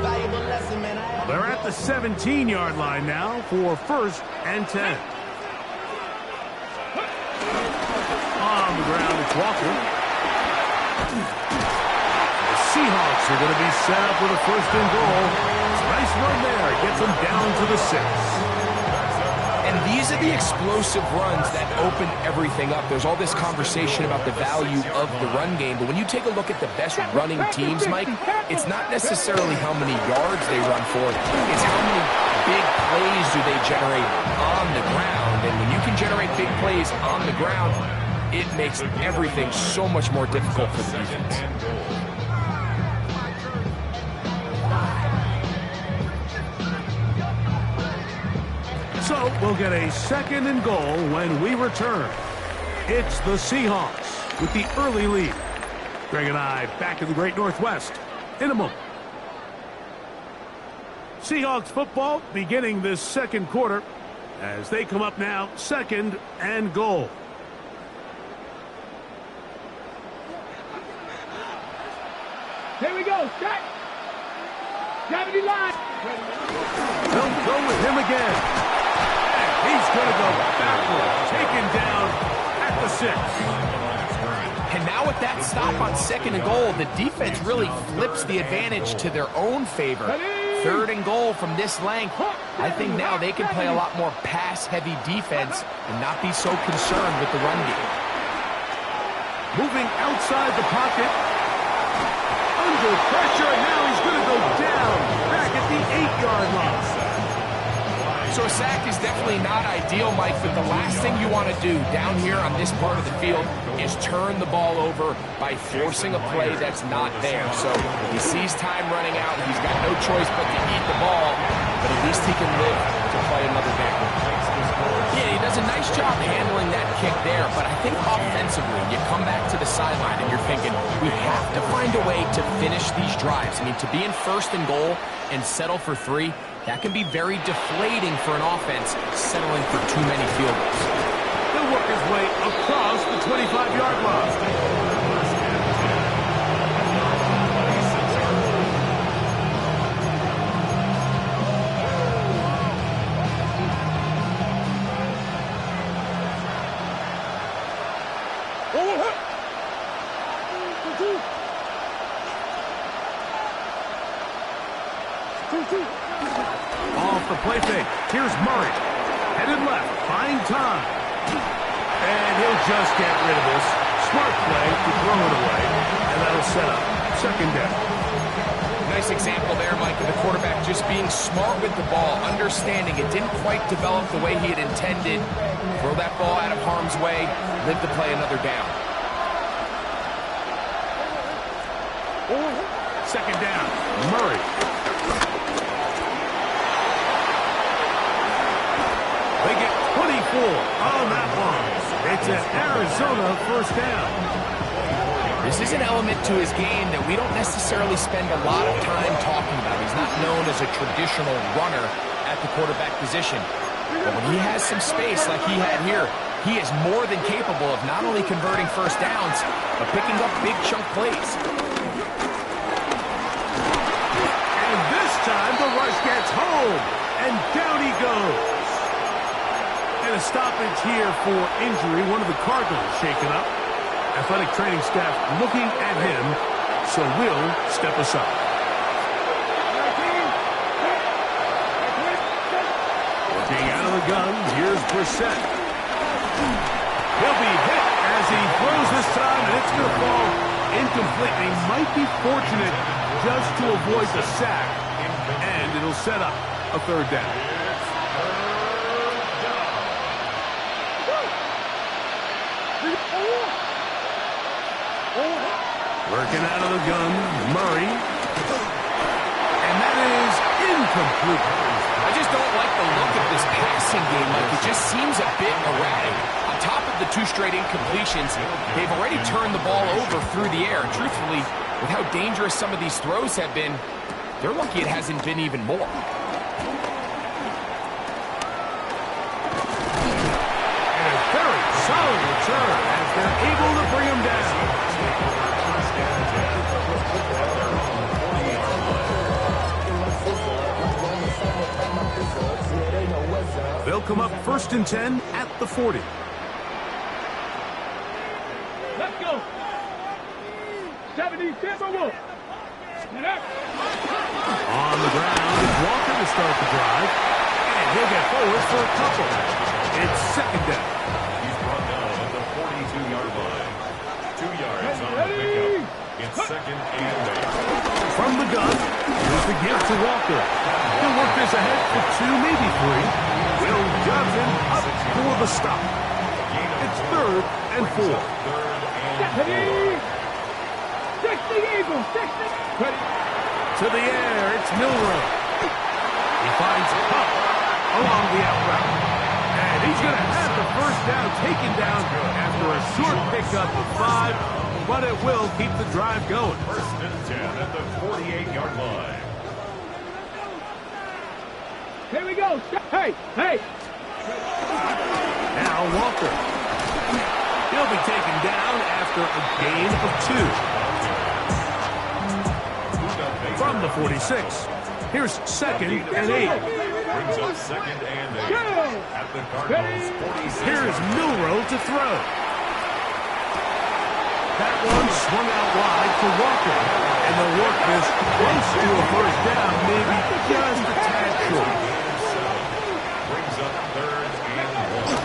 Valuable lesson, man. They're at the 17-yard line now for 1st and 10. On the ground, it's Walker. The Seahawks are going to be set up with a 1st and goal. Nice run there. Gets them down to the 6. And these are the explosive runs that open everything up. There's all this conversation about the value of the run game, but when you take a look at the best running teams, Mike, it's not necessarily how many yards they run for. It's how many big plays do they generate on the ground. And when you can generate big plays on the ground, it makes everything so much more difficult for the defense. So we'll get a 2nd and goal when we return. It's the Seahawks with the early lead. Greg and I back in the Great Northwest in a moment. Seahawks football beginning this 2nd quarter as they come up now 2nd and goal. Here we go, set. Gravity line. They'll go with him again. He's going to go backward, taken down at the 6. And now with that stop on 2nd and goal, the defense really flips the advantage to their own favor. 3rd and goal from this length. I think now they can play a lot more pass-heavy defense and not be so concerned with the run game. Moving outside the pocket. Under pressure, and now he's going to go down back at the 8-yard line. So a sack is definitely not ideal, Mike, but the last thing you want to do down here on this part of the field is turn the ball over by forcing a play that's not there. So he sees time running out. He's got no choice but to eat the ball, but at least he can live to play another down. Yeah, he does a nice job handling that kick there, but I think offensively, you come back to the sideline and you're thinking, we have to find a way to finish these drives. I mean, to be in first and goal and settle for 3, that can be very deflating for an offense settling for too many field goals. He'll work his way across the 25-yard line. Off the play fake. Here's Murray. Headed left. Buying time. And he'll just get rid of this. Smart play to throw it away. And that'll set up second down. Nice example there, Mike, of the quarterback just being smart with the ball, understanding it didn't quite develop the way he had intended. Throw that ball out of harm's way, live to play another down. Second down. Murray. They get 24 on that one. It's an Arizona first down. This is an element to his game that we don't necessarily spend a lot of time talking about. He's not known as a traditional runner at the quarterback position. But when he has some space like he had here, he is more than capable of not only converting first downs, but picking up big chunk plays. And this time the rush gets home. And down he goes. And a stoppage here for injury. One of the Cardinals shaken up. Athletic training staff looking at him, so will step aside. Looking out of the gun, here's Brissett. He'll be hit as he throws this time, and it's going to fall incomplete. He might be fortunate just to avoid the sack, and it'll set up a third down. Working out of the gun, Murray. And that is incomplete. I just don't like the look of this passing game, Mike. It just seems a bit erratic. On top of the 2 straight incompletions, they've already turned the ball over through the air. And truthfully, with how dangerous some of these throws have been, they're lucky it hasn't been even more. And a very solid return as they're able to bring him down. They'll come up 1st and 10 at the 40. Let's go. 70 Timberwolves. On the ground is Walker to start the drive. And he'll get forward for a couple. It's second down. He's brought down at the 42-yard line. 2 yards on the pickup. It's second and 8. From the gun, here's the give to Walker. He'll work this ahead for 2, maybe 3. Will Johnson up for the stop. It's 3rd and 4. 60 Eagles, 60. Ready. To the air, it's Milroe. He finds Huff along the out route. And he's going to have the first down taken down after a short pickup of 5, but it will keep the drive going. 1st and 10 at the 48-yard line. Here we go. Hey, hey. Now Walker. He'll be taken down after a gain of 2. From the 46. Here's 2nd and 8. Brings up 2nd and 8 at the Cardinals 46. Here's Milroe to throw. That one swung out wide for Walker. And they'll work this close to a first down, maybe just a tad short. Brings up 3rd and 1.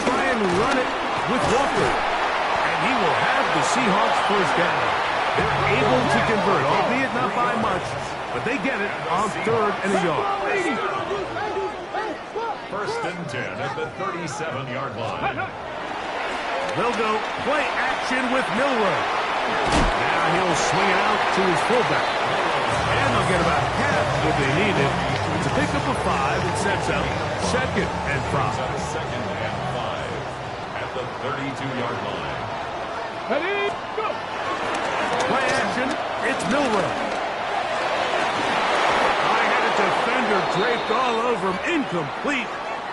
Try and run it with Walker. And he will have the Seahawks first down. They're able to convert, albeit not by much, but they get it on 3rd and a yard. First and 10 at the 37-yard line. They'll go play action with Milroe. Now he'll swing it out to his fullback. And they'll get about half what they needed. It's a pickup of 5 and sets up second and 5. Second and 5 at the 32-yard line. Ready, go! Play action, it's Milroe. I had a defender draped all over him, incomplete.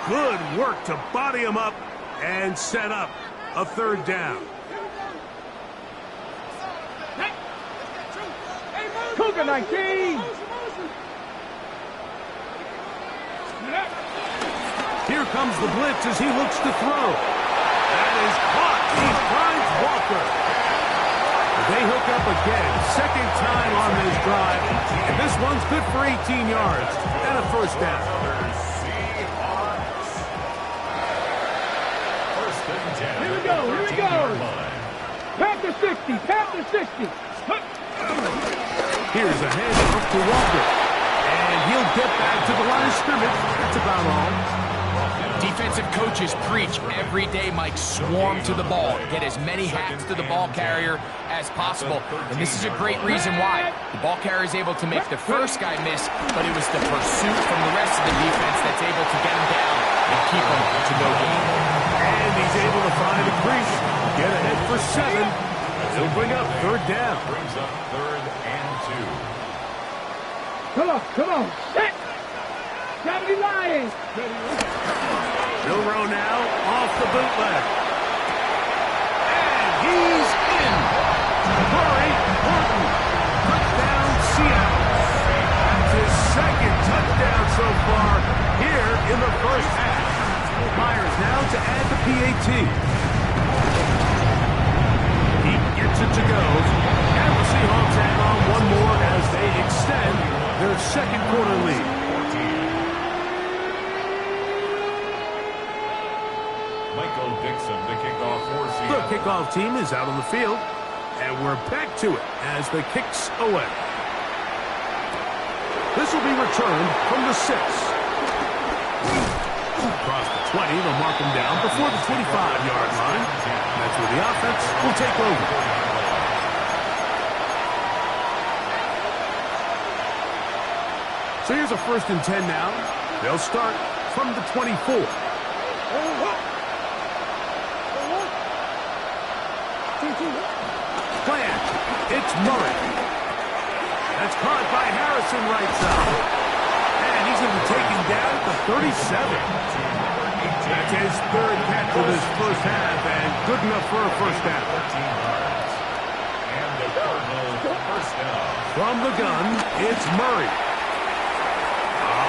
Good work to body him up and set up a third down. Cougar 19! Here comes the blitz as he looks to throw. That is caught. He finds Walker. They hook up again. Second time on this drive. And this one's good for 18 yards and a first down. Here we go, here we go. Panther 60, Panther 60. Here's a handoff to Walker. And he'll get back to the line of scrimmage. That's about all. Defensive coaches preach every day, Mike, swarm to the ball. Get as many hacks to the ball carrier as possible. And this is a great reason why. The ball carrier is able to make the first guy miss, but it was the pursuit from the rest of the defense that's able to get him down and keep him to no gain. And he's able to find a crease. Get ahead for 7. He'll bring up third down. Brings up third and 2. Come on, come on. Set. 70 Lions. Milroe now off the bootleg. And he's in. Corey Horton. Touchdown, Seattle. That's his second touchdown so far here in the first half. Myers now to add the PAT. He gets it to go. And the Seahawks add on one more as they extend their second quarter lead. Michael Dixon, the kickoff for Seattle. The kickoff team is out on the field, and we're back to it as the kick's away. This will be returned from the 6. Across the 20, they'll mark him down before the 25-yard line. That's where the offense will take over. So here's a first and 10 now. They'll start from the 24. Plant. It's Murray. That's caught by Harrison right side. And he's going to be taken down at the 37. That's his third catch of this first half, and good enough for a first down. And the Cardinals first down. From the gun, it's Murray.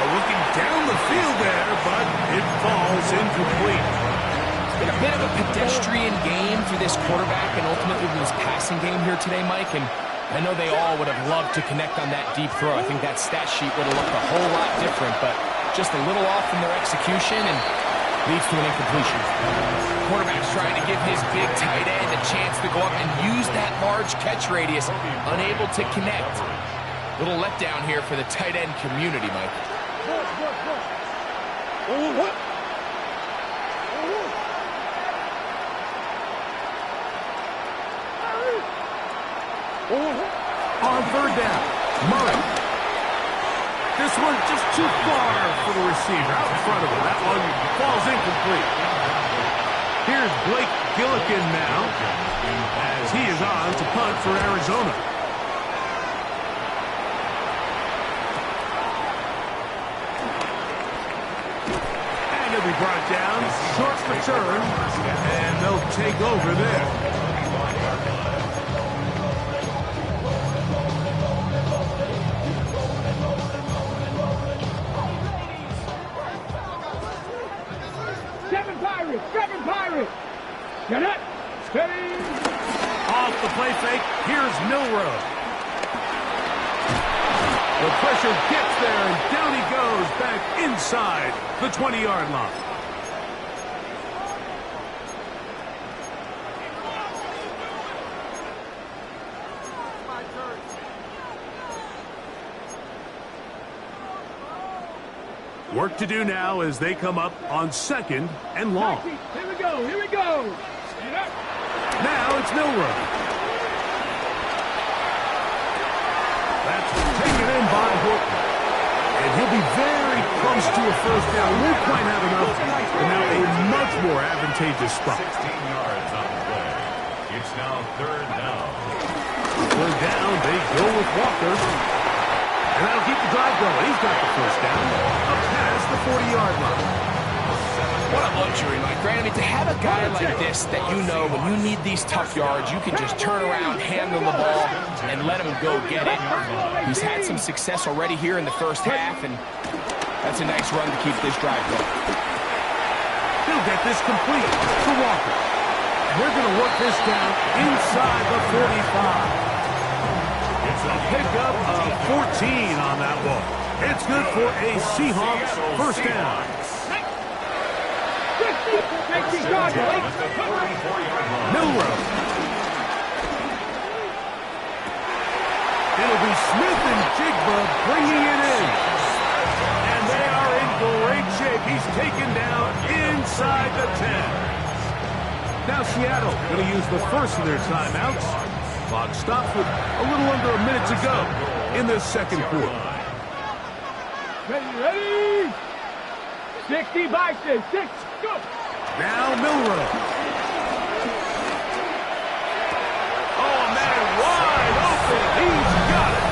Looking down the field there, but it falls incomplete. It's been a bit of a pedestrian game for this quarterback and ultimately this passing game here today, Mike. And I know they all would have loved to connect on that deep throw. I think that stat sheet would have looked a whole lot different, but just a little off in their execution and leads to an incompletion. Quarterback's trying to give his big tight end a chance to go up and use that large catch radius, unable to connect. Little letdown here for the tight end community, Mike. On third down, Murray. This one just too far for the receiver out in front of him. That one falls incomplete. Here's Blake Gillikin now as he is on to punt for Arizona. And he'll be brought down, short return, and they'll take over there. Seven Pirates! Get it! Steady! Off the play fake, here's Milroe. The pressure gets there, and down he goes back inside the 20-yard line. Work to do now as they come up on 2nd and long. Here we go, here we go. Now it's Milroe. That's taken in by Horton. And he'll be very close to a first down. Won't quite have enough, but now a much more advantageous spot. 16 yards on the play. It's now 3rd down. 3rd down, they go with Walker. And that'll keep the drive going. He's got the first down up past the 40-yard line. What a luxury, Mike. Right? I mean, to have a guy like this that you know when you need these tough yards, you can just turn around, handle the ball, and let him go get it. He's had some success already here in the first half, and that's a nice run to keep this drive going. He'll get this complete to Walker. And they're going to work this down inside the 45. It's a pickup of 14 on that ball. It's good for a Seahawks first down. Milroe. It'll be Smith and Jigba bringing it in. And they are in great shape. He's taken down inside the 10. Now Seattle going to use the first of their timeouts. Clock stops with a little under a minute to go in this second quarter. Ready? 60 Bison, 6, go! Now Milroe. Oh, man, wide open. He's got it.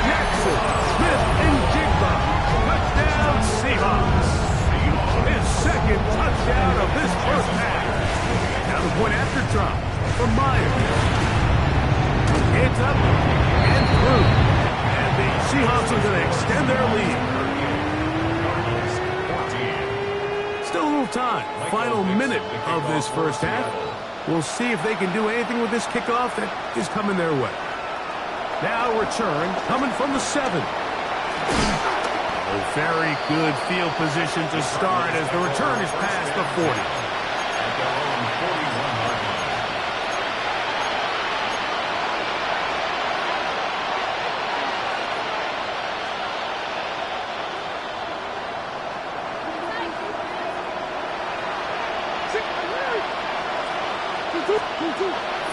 Jackson, Smith, and Jigba. Touchdown, Seahawks. His second touchdown of this first half. Now the point after drop from Myers. It's up and through. And the Seahawks are going to extend their lead. Still a little time. Final minute of this first half. We'll see if they can do anything with this kickoff that is coming their way. Now return coming from the 7. A very good field position to start as the return is past the 40. At their own 41-yard line.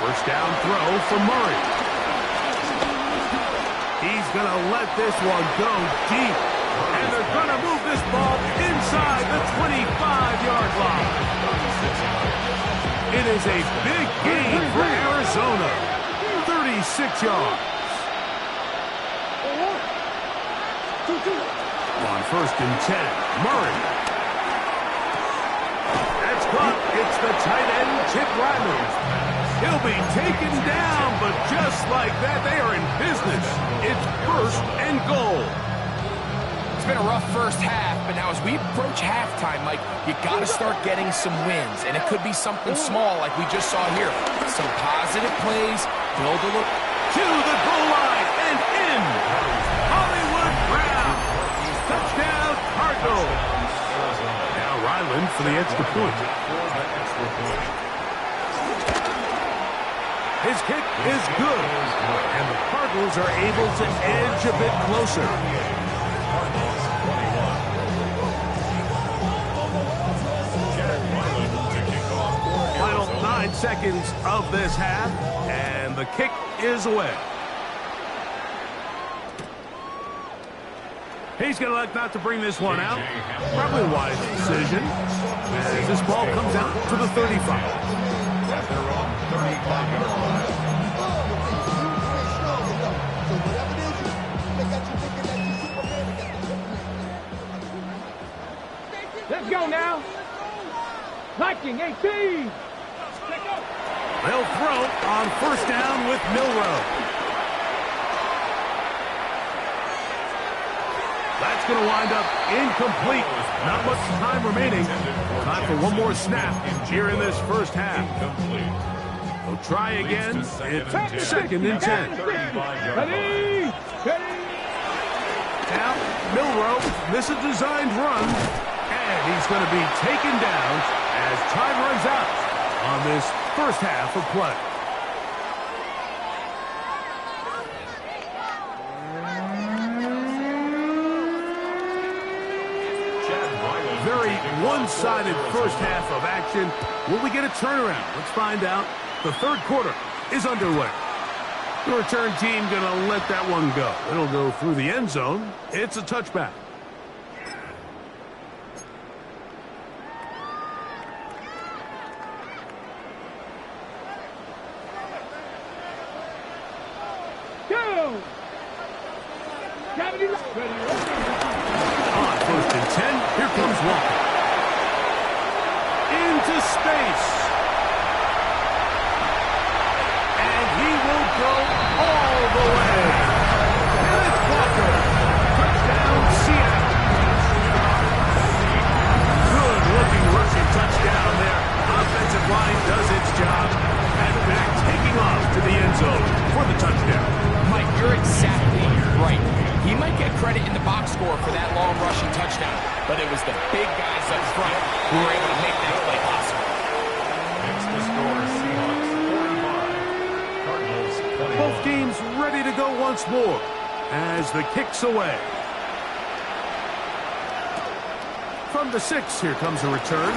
First down throw for Murray. He's going to let this one go deep. And they're going to move this ball inside the 25-yard line. It is a big gain for Arizona. 36 yards. On 1st and 10, Murray. That's caught. It's the tight end, Chip Riley. He'll be taken down, but just like that, they are in business. It's 1st and goal. It's been a rough first half, but now as we approach halftime, Mike, you got to start getting some wins, and it could be something small like we just saw here. Some positive plays, build a look. To the goal line and in. Hollywood Brown. Touchdown, Cardinals. Now Ryland for the extra point. His kick is good, and the Cardinals are able to edge a bit closer. Final 9 seconds of this half, and the kick is away. He's going to elect not to bring this one out. Probably a wise decision, as this ball comes out to the 35. At their own 35-yard line. Let's go now. Viking 18. They'll throw on 1st down with Milroe. That's going to wind up incomplete. Not much time remaining. Time for one more snap here in this first half. They'll try again. It's 2nd and 10. Ready? Ready? Now, Milroe, this is a designed run, and he's going to be taken down as time runs out on this first half of play. one-sided first half of action. Will we get a turnaround? Let's find out. The third quarter is underway. The return team going to let that one go. It'll go through the end zone. It's a touchback. On first and 10, here comes Walker. Into space. And he will go all the way. Kenneth Walker. Touchdown, Seattle. Good-looking rushing touchdown there. Offensive line does its job. And back taking off to the end zone for the touchdown. Mike, you're exactly right. He might get credit in the box score for that long rushing touchdown, but it was the big guys up front who were able to make that play possible. It's the score, Seahawks 45, Cardinals 21. Both teams ready to go once more as the kick's away. From the 6, here comes a return.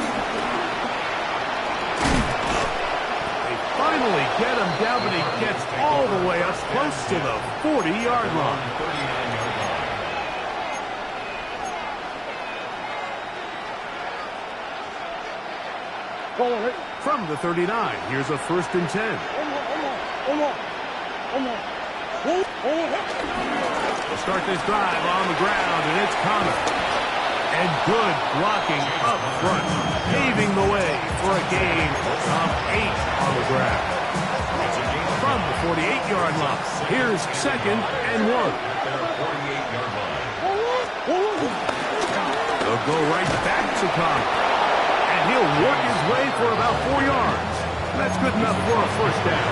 They finally get him down, but he gets all the way up close to the 40-yard line. 39-yard line. From the 39, here's a first and 10. We'll start this drive on the ground, and it's Connor. And good blocking up front, paving the way for a gain of 8 on the ground. From the 48-yard line, here's second and 1. They'll go right back to Connor. And he'll work his way for about 4 yards. That's good enough for a first down.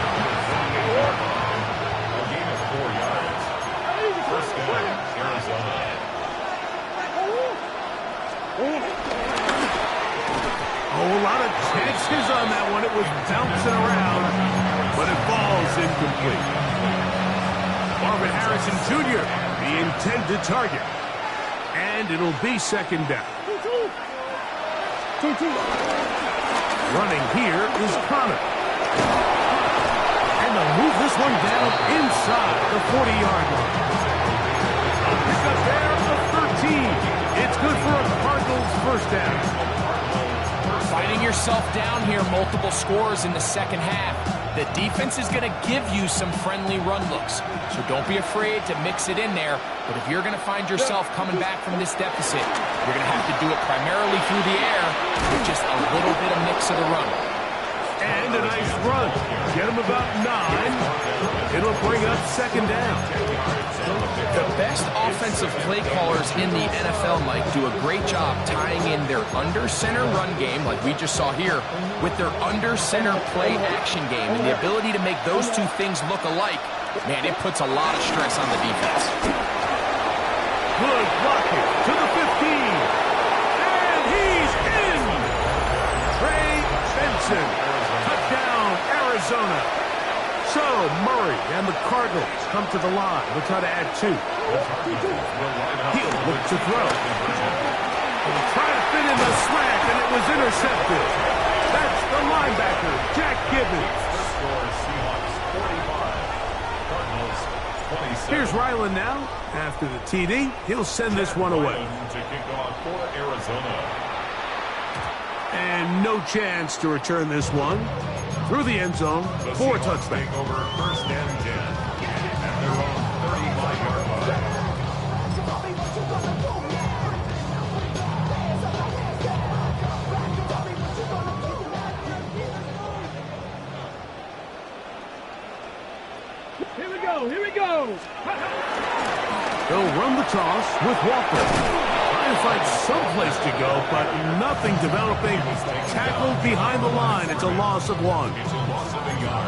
A gain of 4 yards. First down, Arizona. Oh, a lot of chances on that one. It was bouncing around, but it falls incomplete. Marvin Harrison Jr., the intended target. And it'll be second down. Running here is Connor. And they'll move this one down inside the 40-yard line. A pickup there of 13. It's good for a Cardinals first down. Finding yourself down here, multiple scores in the second half. The defense is going to give you some friendly run looks, so don't be afraid to mix it in there. But if you're going to find yourself coming back from this deficit, you're going to have to do it primarily through the air with just a little bit of mix of the run. And a nice run. Get him about 9. It'll bring up second down. The best offensive play callers in the NFL, Mike, do a great job tying in their under-center run game, like we just saw here, with their under-center play action game. And the ability to make those two things look alike, man, it puts a lot of stress on the defense. Good blocking to the 15. And he's in. Trey Benson. Touchdown, Arizona. So Murray and the Cardinals come to the line. They'll try to add 2. He'll look to throw. He'll try to fit in the slant, and it was intercepted. That's the linebacker, Jack Gibbons. Here's Ryland now. After the TD, he'll send this one away. To kick off for Arizona. And no chance to return this one. Through the end zone for a touchback. Take over first and 10 at their own 35-yard line. Here we go. They'll run the toss with Walker. Trying to find someplace to go, but nothing developing. Tackled behind the line. It's a loss of 1.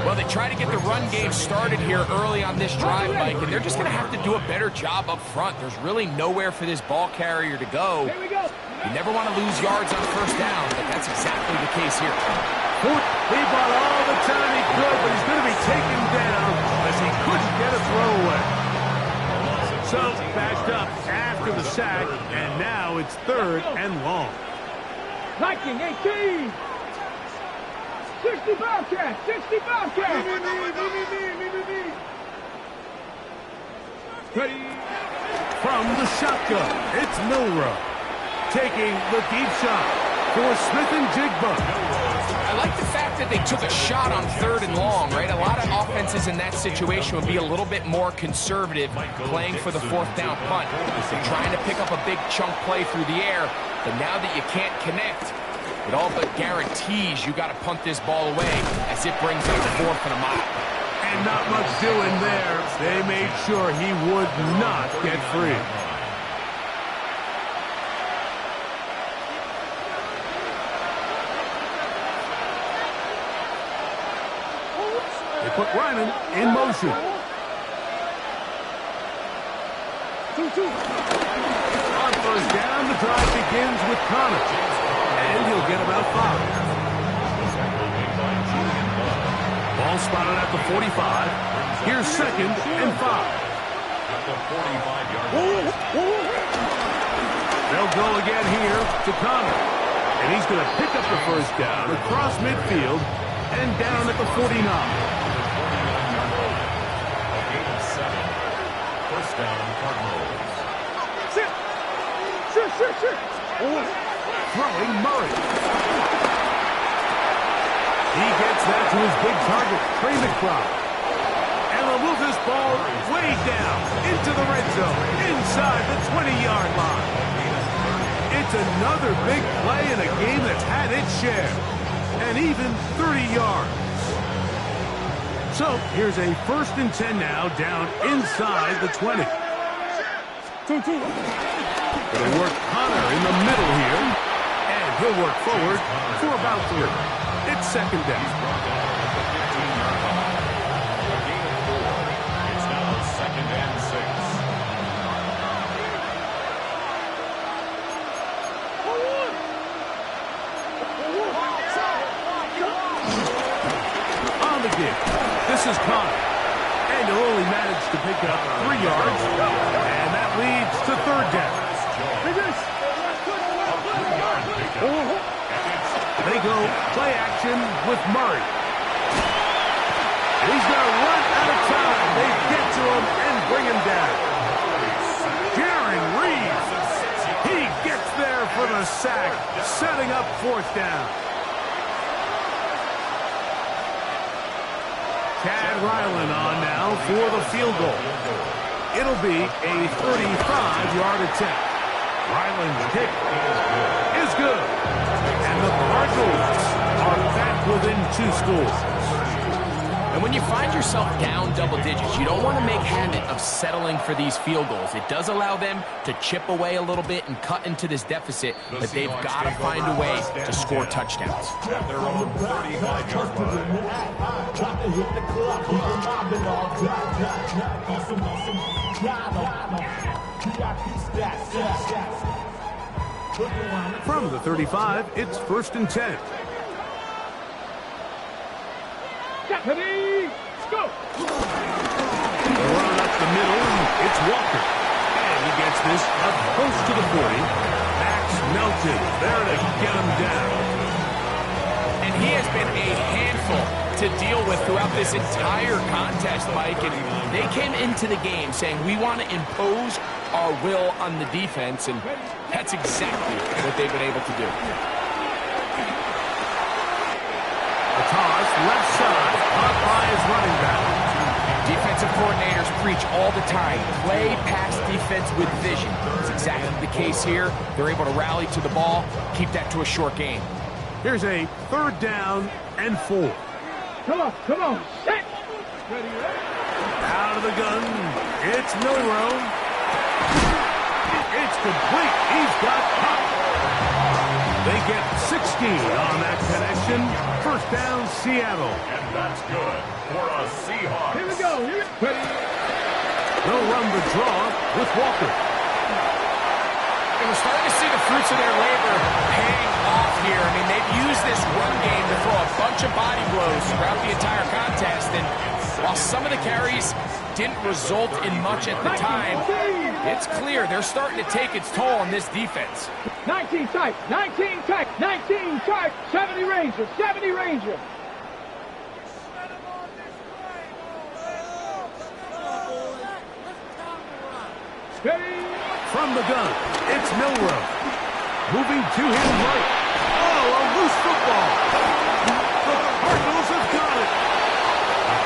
Well, they try to get the run game started here early on this drive, Mike, and they're just going to have to do a better job up front. There's really nowhere for this ball carrier to go. You never want to lose yards on first down, but that's exactly the case here. He bought all the time he could, but he's going to be taken down as he couldn't get a throw away. So, backed up after the sack, and now it's third and long. Viking 18. 60 Bobcat. 60 Bobcat. Me. Ready. From the shotgun, it's Milroe taking the deep shot for Smith-Njigba. I like the fact that they took a shot on 3rd and long, right? A lot of offenses in that situation would be a little bit more conservative playing for the 4th down punt. They're trying to pick up a big chunk play through the air, but now that you can't connect, it all but guarantees you got to punt this ball away as it brings up 4th and a mile. And not much doing there. They made sure he would not get free. They put Ryman in motion. 2-2. On 1st down, the drive begins with Connor. And he'll get about 5. Ball spotted at the 45. Here's 2nd and 5. At the 45-yard line. They'll go again here to Connor. And he's going to pick up the 1st down across midfield and down at the 49. A gain of 7. 1st down, Cardinals. Sit. Throwing Murray. He gets that to his big target, Trey McBride. And will move this ball way down into the red zone, inside the 20-yard line. It's another big play in a game that's had its share, and even 30 yards. So here's a 1st and 10 now, down inside the 20. 2-2. They work Connor in the middle here, and he'll work forward for about 3. It's 2nd down. At the 15-yard line. A gain of 4. It's now 2nd and 6. On the give. This is Connor. And he'll only manage to pick up 3 yards. And that leads to 3rd down. They go play action with Murray. He's going to run out of time. They get to him and bring him down. Darren Reeves. He gets there for the sack, setting up 4th down. Chad Ryland on now for the field goal. It'll be a 35-yard attempt. Ryland's kick is good. And the Cardinals are back within 2 scores. And when you find yourself down double digits, you don't want to make habit of settling for these field goals. It does allow them to chip away a little bit and cut into this deficit, but they've got to find a way to score touchdowns. At their own 35-yard line. From the 35, it's 1st and 10. Ready, go! Run up the middle, it's Walker. And he gets this up close to the 40. Max Melton there to get him down. And he has been a handful to deal with throughout this entire contest, Mike. And they came into the game saying, we want to impose our will on the defense, and that's exactly what they've been able to do. The toss, left side, caught by his running back. Defensive coordinators preach all the time, play pass defense with vision. It's exactly the case here. They're able to rally to the ball, keep that to a short game. Here's a 3rd down and 4. Come on, set! Ready, Out of the gun, it's Milroe. It's complete. He's got pop. They get 16 on that connection. 1st down, Seattle. And that's good for a Seahawks. Here we go. Ready. They'll run the draw with Walker. And we're starting to see the fruits of their labor paying off here. I mean, they've used this run game to throw a bunch of body blows throughout the entire contest. And while some of the carries didn't result in much at the time, it's clear they're starting to take its toll on this defense. 19 tight, 19 tight, 19 tight, 70 Ranger, 70 Ranger. Steady. From the gun, it's Milroe. Moving to his right. Oh, a loose football. The Cardinals have got it.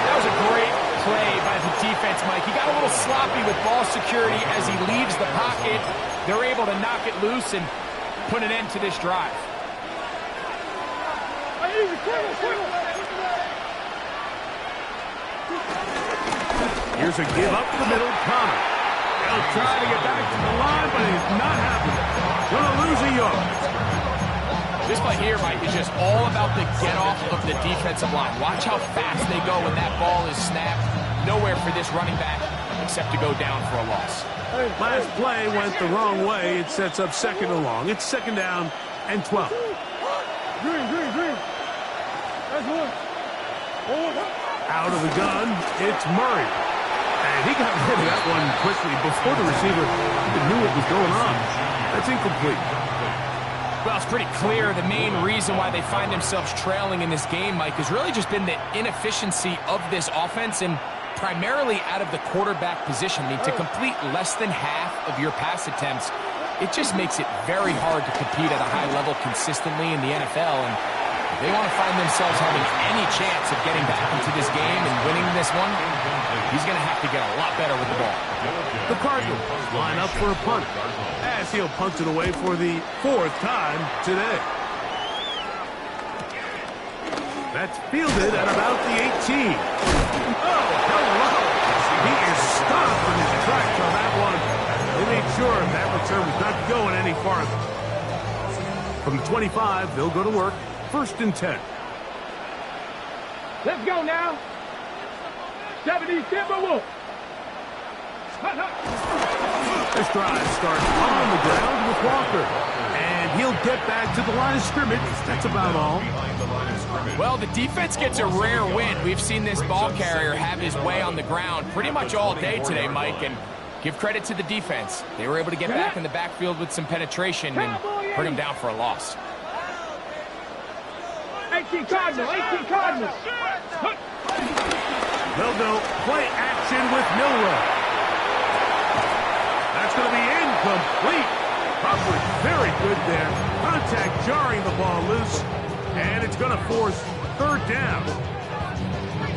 That was a great play by the defense, Mike. He got a little sloppy with ball security as he leaves the pocket. They're able to knock it loose and put an end to this drive. Here's a give up the middle, Connor. They'll try to get back to the line, but it's not happening. Gonna lose a yard. This play here, Mike, is just all about the get-off of the defensive line. Watch how fast they go when that ball is snapped. Nowhere for this running back except to go down for a loss. Last play went the wrong way. It sets up second and long. It's second down and 12. Green. That's one. Out of the gun, it's Murray. And he got rid of that one quickly before the receiver even knew what was going on. That's incomplete. Well, it's pretty clear the main reason why they find themselves trailing in this game, Mike, has really just been the inefficiency of this offense and primarily out of the quarterback position. I mean, to complete less than half of your pass attempts, it just makes it very hard to compete at a high level consistently in the NFL. And if they want to find themselves having any chance of getting back into this game and winning this one, he's going to have to get a lot better with the ball. The Cardinals line up for a punt, as he'll punt it away for the fourth time today. That's fielded at about the 18. Oh, hello! He is stopped in his tracks on that one. They made sure that return was not going any farther. From the 25, they'll go to work. First and 10. Let's go now. 70 Timberwolves. This drive starts on the ground with Walker. And he'll get back to the line of scrimmage. That's about all. Well, the defense gets a rare win. We've seen this ball carrier have his way on the ground pretty much all day today, Mike, and give credit to the defense. They were able to get back in the backfield with some penetration and bring him down for a loss. 18 Cardinals, 18 Cardinals. They'll go play action with Milroe. That's going to be incomplete. Coverage very good there. Contact jarring the ball loose. And it's going to force third down.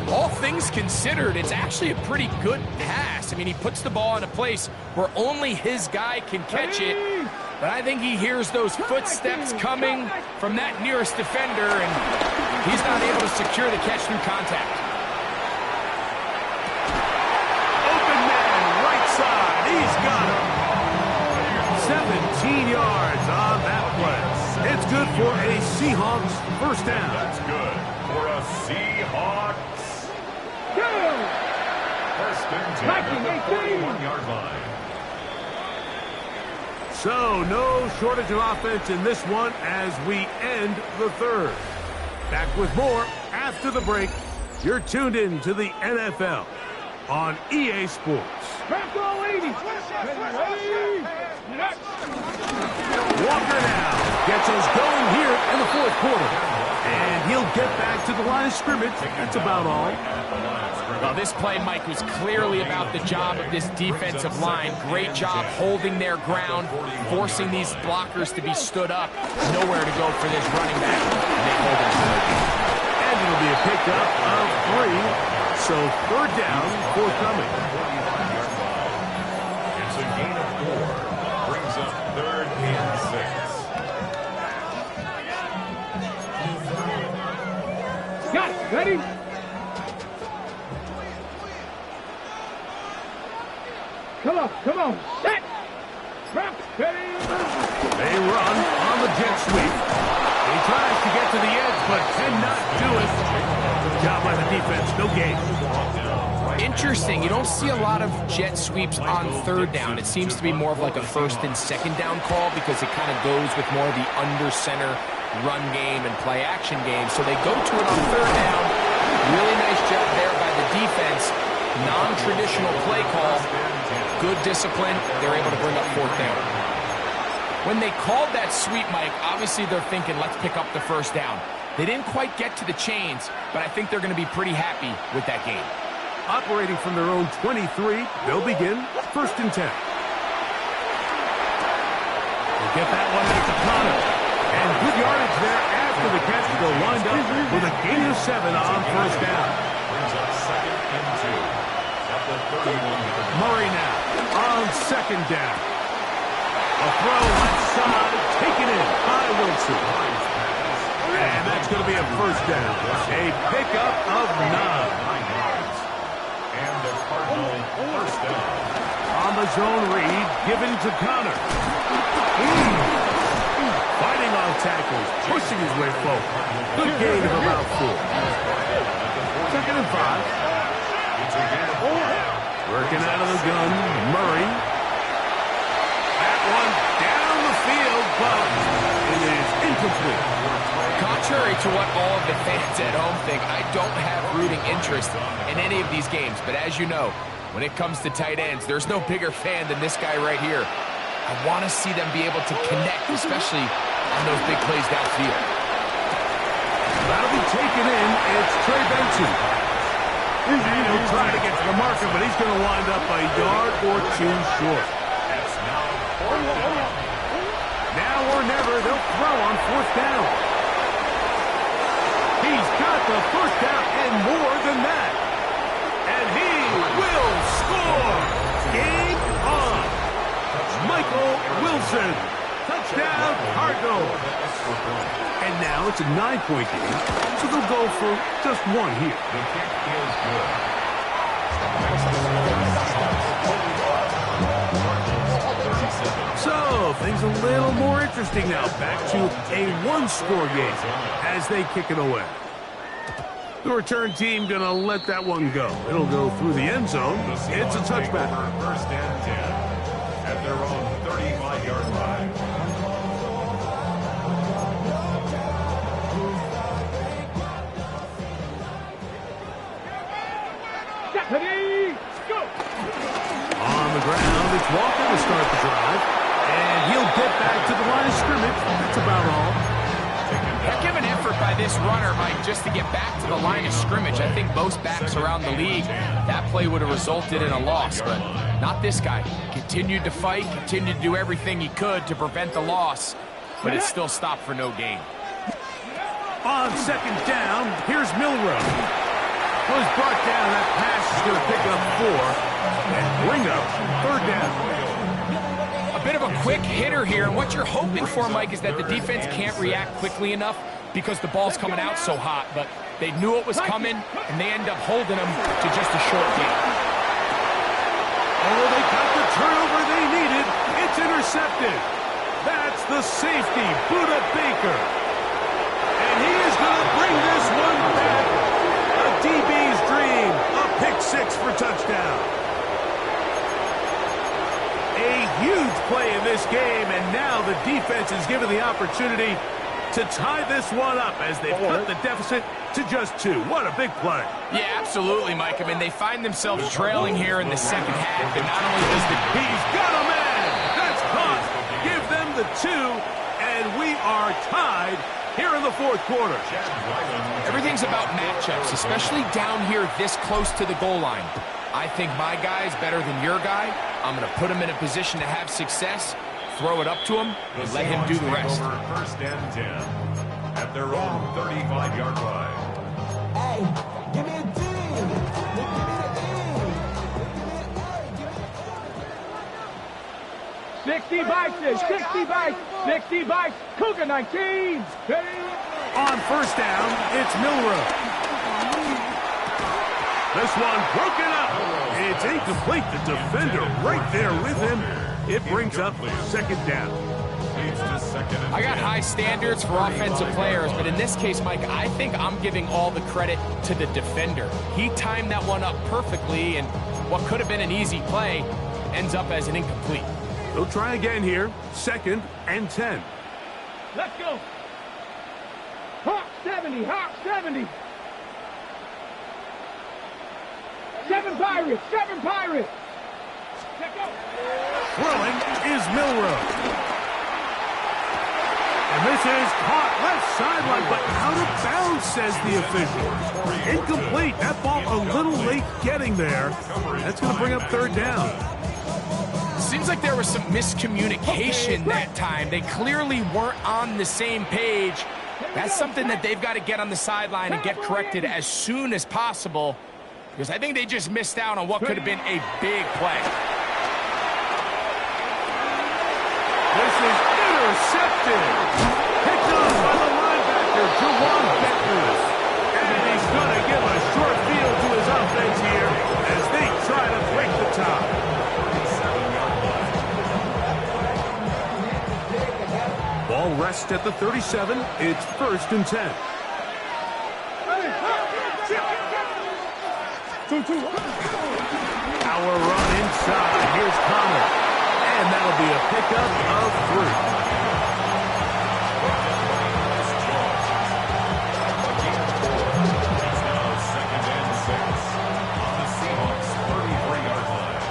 All things considered, it's actually a pretty good pass. I mean, he puts the ball in a place where only his guy can catch it. But I think he hears those footsteps coming from that nearest defender, and he's not able to secure the catch through contact. Open man, right side. He's got him. 17 yards on that play. It's good for a Seahawks first down. That's good for a Seahawks. First and 10 at the 41-yard line. So, no shortage of offense in this one as we end the third. Back with more after the break. You're tuned in to the NFL on EA Sports. Walker now gets us going here in the fourth quarter. And he'll get back to the line of scrimmage. That's about all. Well, this play, Mike, was clearly about the job of this defensive line. Great job holding their ground, forcing these blockers to be stood up. Nowhere to go for this running back. And they hold him. And it'll be a pickup of 3. So third down forthcoming. It's a gain of 4. Brings up third and 6. Got it. Ready? Come on. Set. Drop. Ready. They run on the jet sweep. He tries to get to the edge, but cannot do it. Good job by the defense. No gain. Interesting. You don't see a lot of jet sweeps on third down. It seems to be more of like a first and second down call because it kind of goes with more of the under center run game and play action game. So they go to it on third down. Really nice job there by the defense. Non-traditional play call. Good discipline. They're able to bring up fourth down. When they called that sweep, Mike, obviously they're thinking, let's pick up the first down. They didn't quite get to the chains, but I think they're going to be pretty happy with that game. Operating from their own 23, they'll begin 1st and 10. They'll get that one out to Connor. And good yardage there after the catch. They'll wind up with a gain of 7 on first down. Brings up 2nd and 2 at the 31-yard line. Murray now on 2nd down. A throw left side, taken in by Wilson. And that's going to be a first down. A pickup of 9. 9 yards. And the Cardinal first down. On the zone read, given to Connor. Fighting on tackles, pushing his way forward. Good gain of about 4. 2nd and 5. Working out of the gun, Murray. That one down the field, but it is incomplete. Contrary to what all of the fans at home think, I don't have rooting interest in any of these games. But as you know, when it comes to tight ends, there's no bigger fan than this guy right here. I want to see them be able to connect, especially on those big plays downfield. That'll be taken in. It's Trey Benson. He'll try to get to the marker, but he's going to wind up a yard or 2 short. Now or never, they'll throw on 4th down. He's got the first down and more than that. And he will score. Game on. Michael Wilson. Touchdown, Cardinals. And now it's a 9-point game, so they'll go for just 1 here. The kick is good. So, things a little more interesting now. Back to a 1-score game as they kick it away. The return team going to let that one go. It'll go through the end zone. It's a touchback. 1st and 10 at their own 35-yard line. Ready, go! On the ground, it's Walker to start the drive. And he'll get back to the line of scrimmage. That's about all. Heck of an effort by this runner, Mike, just to get back to the line of scrimmage. I think most backs around the league, that play would have resulted in a loss, but not this guy. Continued to fight, continued to do everything he could to prevent the loss, but it still stopped for no gain. On 2nd down, here's Milroe. Was brought down. That pass is going to pick up 4 and bring up 3rd down. A bit of a quick hitter here, and what you're hoping for, Mike, is that the defense can't react quickly enough because the ball's coming out so hot, but they knew it was coming, and they end up holding them to just a short gain. Oh, they got the turnover they needed. It's intercepted. That's the safety, Budda Baker. And he is going to bring this one back. A DB's dream. A pick 6 for touchdown. A huge play in this game, and now the defense is given the opportunity to tie this one up as they cut the deficit to just 2. What a big play. Yeah, absolutely, Mike. I mean, they find themselves trailing here in the second half, and not only does the... He's got a man. That's caught. Give them the 2, and we are tied here in the 4th quarter. Everything's about matchups, especially down here this close to the goal line. I think my guy is better than your guy. I'm going to put him in a position to have success, throw it up to him, and let him do the rest. 1st and 10 at their own 35-yard line. Hey, give me a D. Give me the E. 60 bites, 60 bites, 60 bites. Cougar 19. Ready? On 1st down, it's Milroe. This one broken up. It's incomplete. The defender right there with him. It brings up 2nd down. I got high standards for offensive players, but in this case, Mike, I think I'm giving all the credit to the defender. He timed that one up perfectly, and what could have been an easy play ends up as an incomplete. They'll try again here. 2nd and 10. Let's go. Hawk 70, Hawk 70. 7 Pirates, 7 Pirates. Check out. Throwing is Milroe. This is caught left sideline, but out of bounds, says the official. Incomplete. That ball a little late getting there. That's going to bring up third down. Seems like there was some miscommunication that time. They clearly weren't on the same page. That's something that they've got to get on the sideline and get corrected as soon as possible, because I think they just missed out on what could have been a big play. This is intercepted. Picked up by the linebacker, Jawan Bentley. And he's going to give a short field to his offense here as they try to break the tie. Ball rests at the 37. It's 1st and 10. Our run inside. Here's Connor. And that'll be a pickup of 3.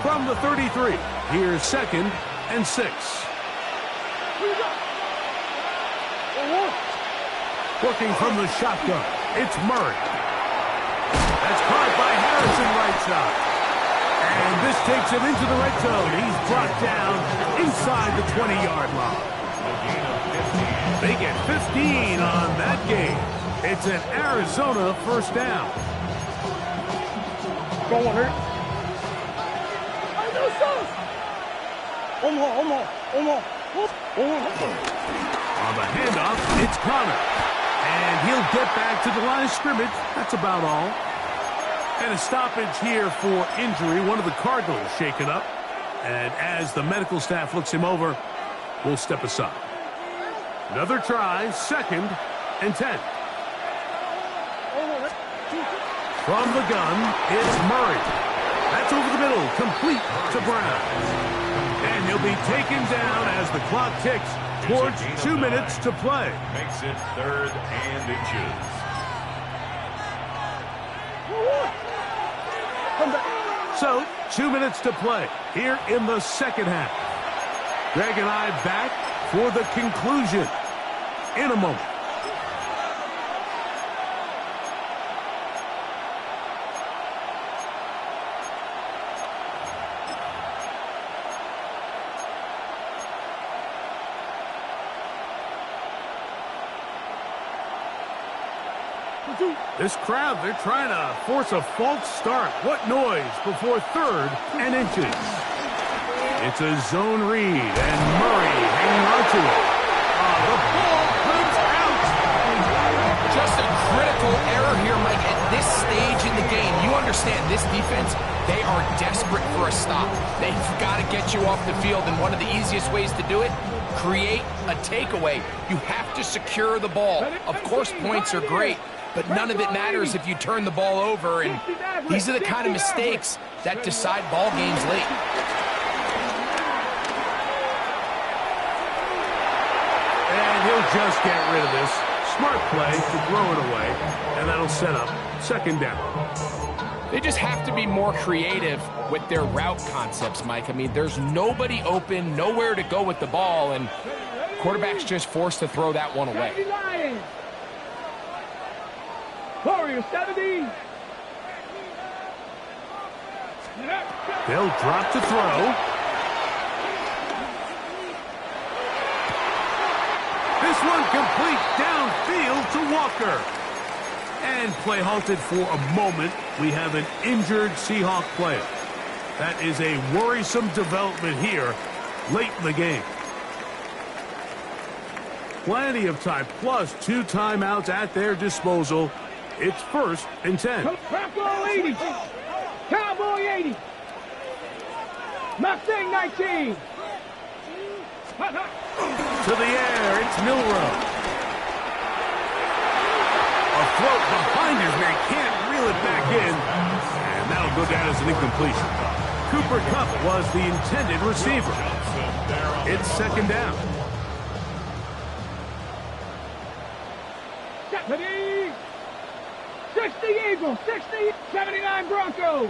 From the 33, here's 2nd and 6. Working from the shotgun, it's Murray. That's caught by Harrison right side. And this takes him into the red zone. He's brought down inside the 20-yard line. They get 15 on that game. It's an Arizona first down. Go on, hurt. On the handoff, it's Connor. And he'll get back to the line of scrimmage. That's about all. And a stoppage here for injury. One of the Cardinals shaken up. And as the medical staff looks him over, we'll step aside. Another try, 2nd and 10. From the gun, it's Murray. That's over the middle, complete to Brown. And he'll be taken down as the clock ticks towards 2 minutes to play. Makes it 3rd and inches. So, 2 minutes to play here in the second half. Greg and I back for the conclusion in a moment. This crowd, they're trying to force a false start. What noise before 3rd and inches. It's a zone read, and Murray hanging on to it. The ball comes out. Just a critical error here, Mike. At this stage in the game, you understand this defense, they are desperate for a stop. They've got to get you off the field, and one of the easiest ways to do it, create a takeaway. You have to secure the ball. Of course, points are great, but none of it matters if you turn the ball over, and these are the kind of mistakes that decide ball games late. And he'll just get rid of this. Smart play to throw it away, and that'll set up 2nd down. They just have to be more creative with their route concepts, Mike. I mean, there's nobody open, nowhere to go with the ball, and quarterback's just forced to throw that one away. Warrior 70. They'll drop to throw. This one complete downfield to Walker. And play halted for a moment. We have an injured Seahawk player. That is a worrisome development here late in the game. Plenty of time, plus 2 timeouts at their disposal. It's 1st and 10. Cowboy 80. Cowboy 80. Mustang 19. To the air, it's Milrow. A float behind his man, can't reel it back in. And that'll go down as an incompletion. Cooper Kupp was the intended receiver. It's 2nd down. 60 Eagles, 60, 79 Broncos.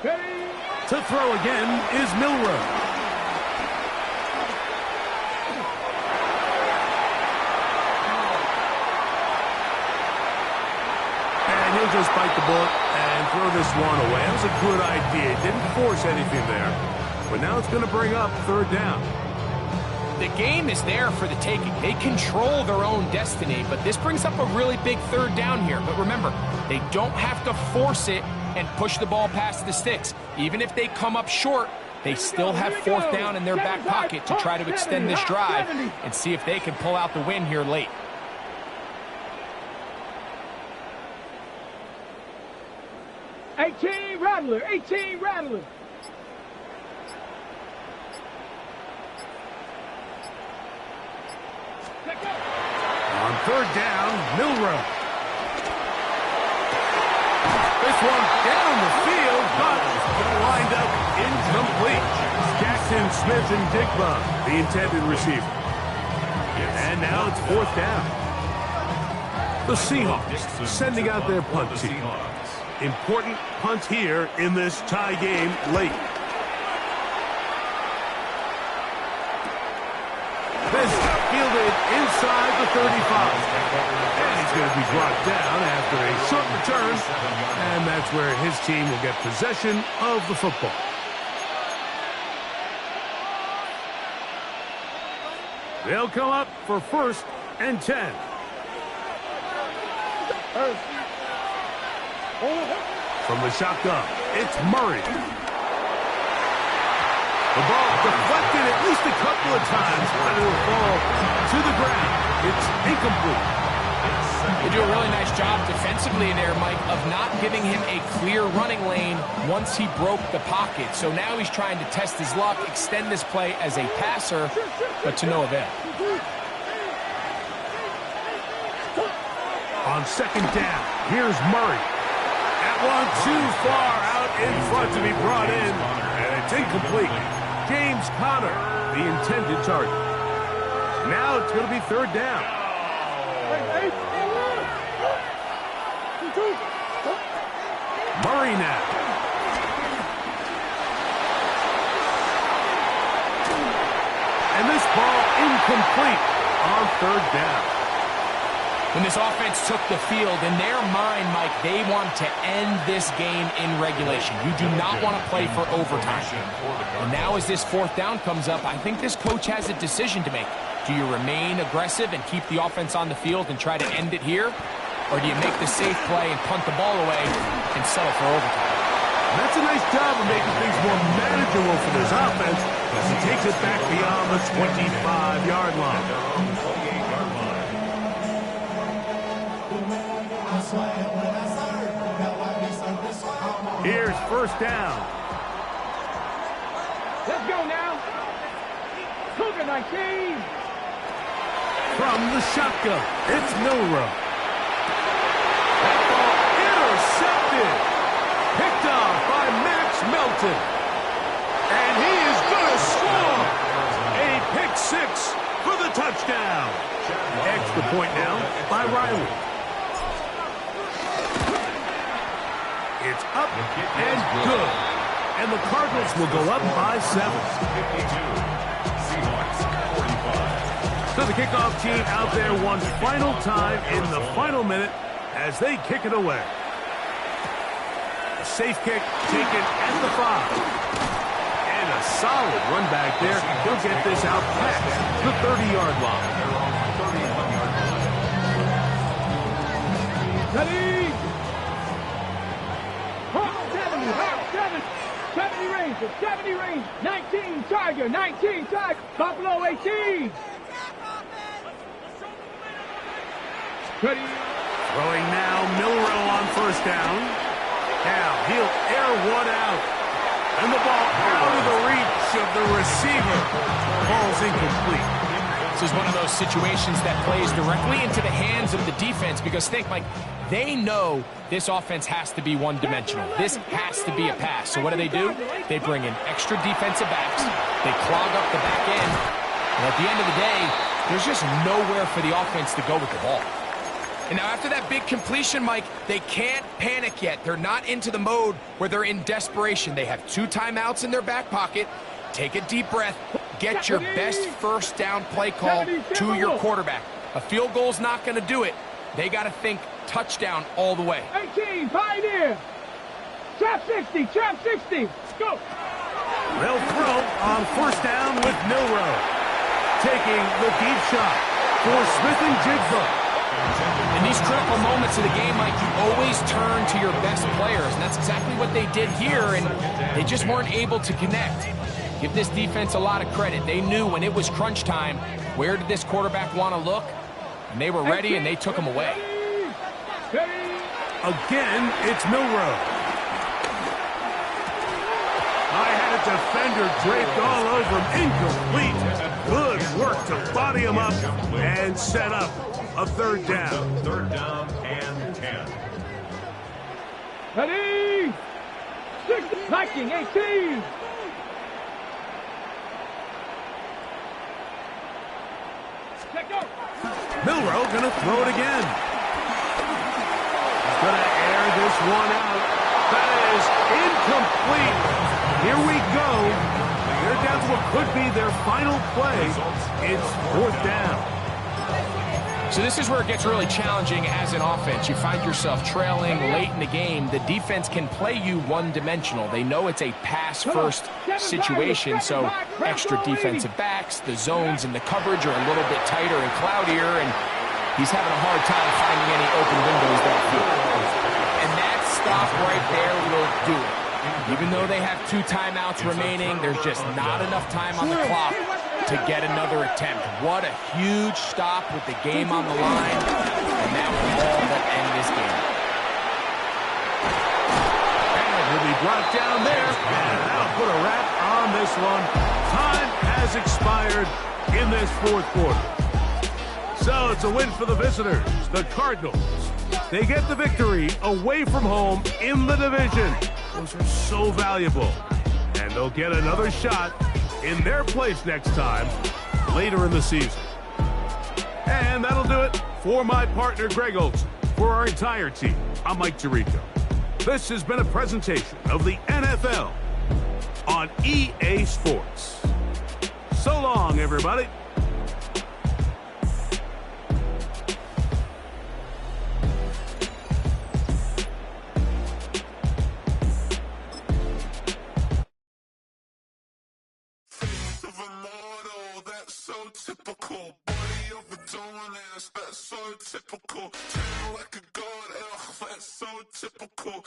To throw again is Milroe. And he'll just bite the bullet and throw this one away. That was a good idea. Didn't force anything there. But now it's going to bring up third down. The game is there for the taking. They control their own destiny, but this brings up a really big third down here. But remember, they don't have to force it and push the ball past the sticks. Even if they come up short, they still have fourth down in their back pocket to try to extend this drive and see if they can pull out the win here late. Rattler, 18 Rattler. On third down, Milroe. This one down the field, but lined up incomplete. Jackson Smith-Njigba, the intended receiver. And now it's fourth down. The Seahawks sending out their punt team. Important punt here in this tie game late. This fielded inside the 35. And he's going to be brought down after a short return. And that's where his team will get possession of the football. They'll come up for 1st and 10. From the shotgun, it's Murray. The ball deflected at least a couple of times, but it will fall to the ground. It's incomplete. They do a really nice job defensively in there, Mike, of not giving him a clear running lane once he broke the pocket. So now he's trying to test his luck, extend this play as a passer, but to no avail. On second down, here's Murray. That one too far out in front to be brought in, and it's incomplete. James Conner, the intended target. Now it's going to be third down. Murray now. And this ball incomplete on third down. When this offense took the field, in their mind, Mike, they want to end this game in regulation. You do not want to play for overtime. And now as this fourth down comes up, I think this coach has a decision to make. Do you remain aggressive and keep the offense on the field and try to end it here? Or do you make the safe play and punt the ball away and settle for overtime? That's a nice job of making things more manageable for this offense as he takes it back beyond the 25-yard line. Here's first down. Let's go now. Cougar 19. From the shotgun, it's Milroe. That ball intercepted. Picked off by Max Melton. And he is going to score. A pick six for the touchdown. Extra point now by Riley. It's up and good. And the Cardinals will go up by 7. So the kickoff team out there one final time in the final minute as they kick it away. A safe kick taken at the 5. And a solid run back there. He'll get this out past the 30-yard line. Ready? 70 range, 70 range, 19 Tiger, 19 Tiger, Buffalo 18. Ready? Throwing now, Milroe on first down. Now he'll air one out. And the ball out of the reach of the receiver. Ball's incomplete. This is one of those situations that plays directly into the hands of the defense because think, Mike, they know this offense has to be one-dimensional. This has to be a pass. So what do? They bring in extra defensive backs. They clog up the back end. And at the end of the day, there's just nowhere for the offense to go with the ball. And now after that big completion, Mike, they can't panic yet. They're not into the mode where they're in desperation. They have 2 timeouts in their back pocket. Take a deep breath. Get your best first down play call to your quarterback. A field goal's not going to do it. They got to think touchdown all the way. 18, Pioneer. Trap 60, trap 60. Go. They'll throw on first down with Milroe. Taking the deep shot for Smith and Jigba. In these critical moments of the game, Mike, you always turn to your best players, and that's exactly what they did here, and they just weren't able to connect. Give this defense a lot of credit. They knew when it was crunch time, where did this quarterback want to look, and they were ready, and they took him away. Again, it's Milroe. I had a defender draped all over him. Incomplete. Good work to body him up and set up a third down. Third down and 10. Ready. 60. Viking 18. Milroe gonna throw it again. He's gonna air this one out. That is incomplete. Here we go. They're down to what could be their final play. It's 4th down. So this is where it gets really challenging as an offense. You find yourself trailing late in the game. The defense can play you one-dimensional. They know it's a pass-first situation, so extra defensive backs, the zones and the coverage are a little bit tighter and cloudier, and he's having a hard time finding any open windows downfield. And that stop right there will do it. Even though they have 2 timeouts remaining, there's just not enough time on the clock to get another attempt. What a huge stop with the game on the line, and that will all but end this game. And he'll be brought down there, and that'll put a wrap on this one. Time has expired in this 4th quarter. So it's a win for the visitors, the Cardinals. They get the victory away from home in the division. Those are so valuable. And they'll get another shot in their place next time, later in the season. And that'll do it for my partner, Greg Olson. For our entire team, I'm Mike Tirico. This has been a presentation of the NFL on EA Sports. So long, everybody. Typical body of a donut, that's so typical. Turn like a god, that's so typical.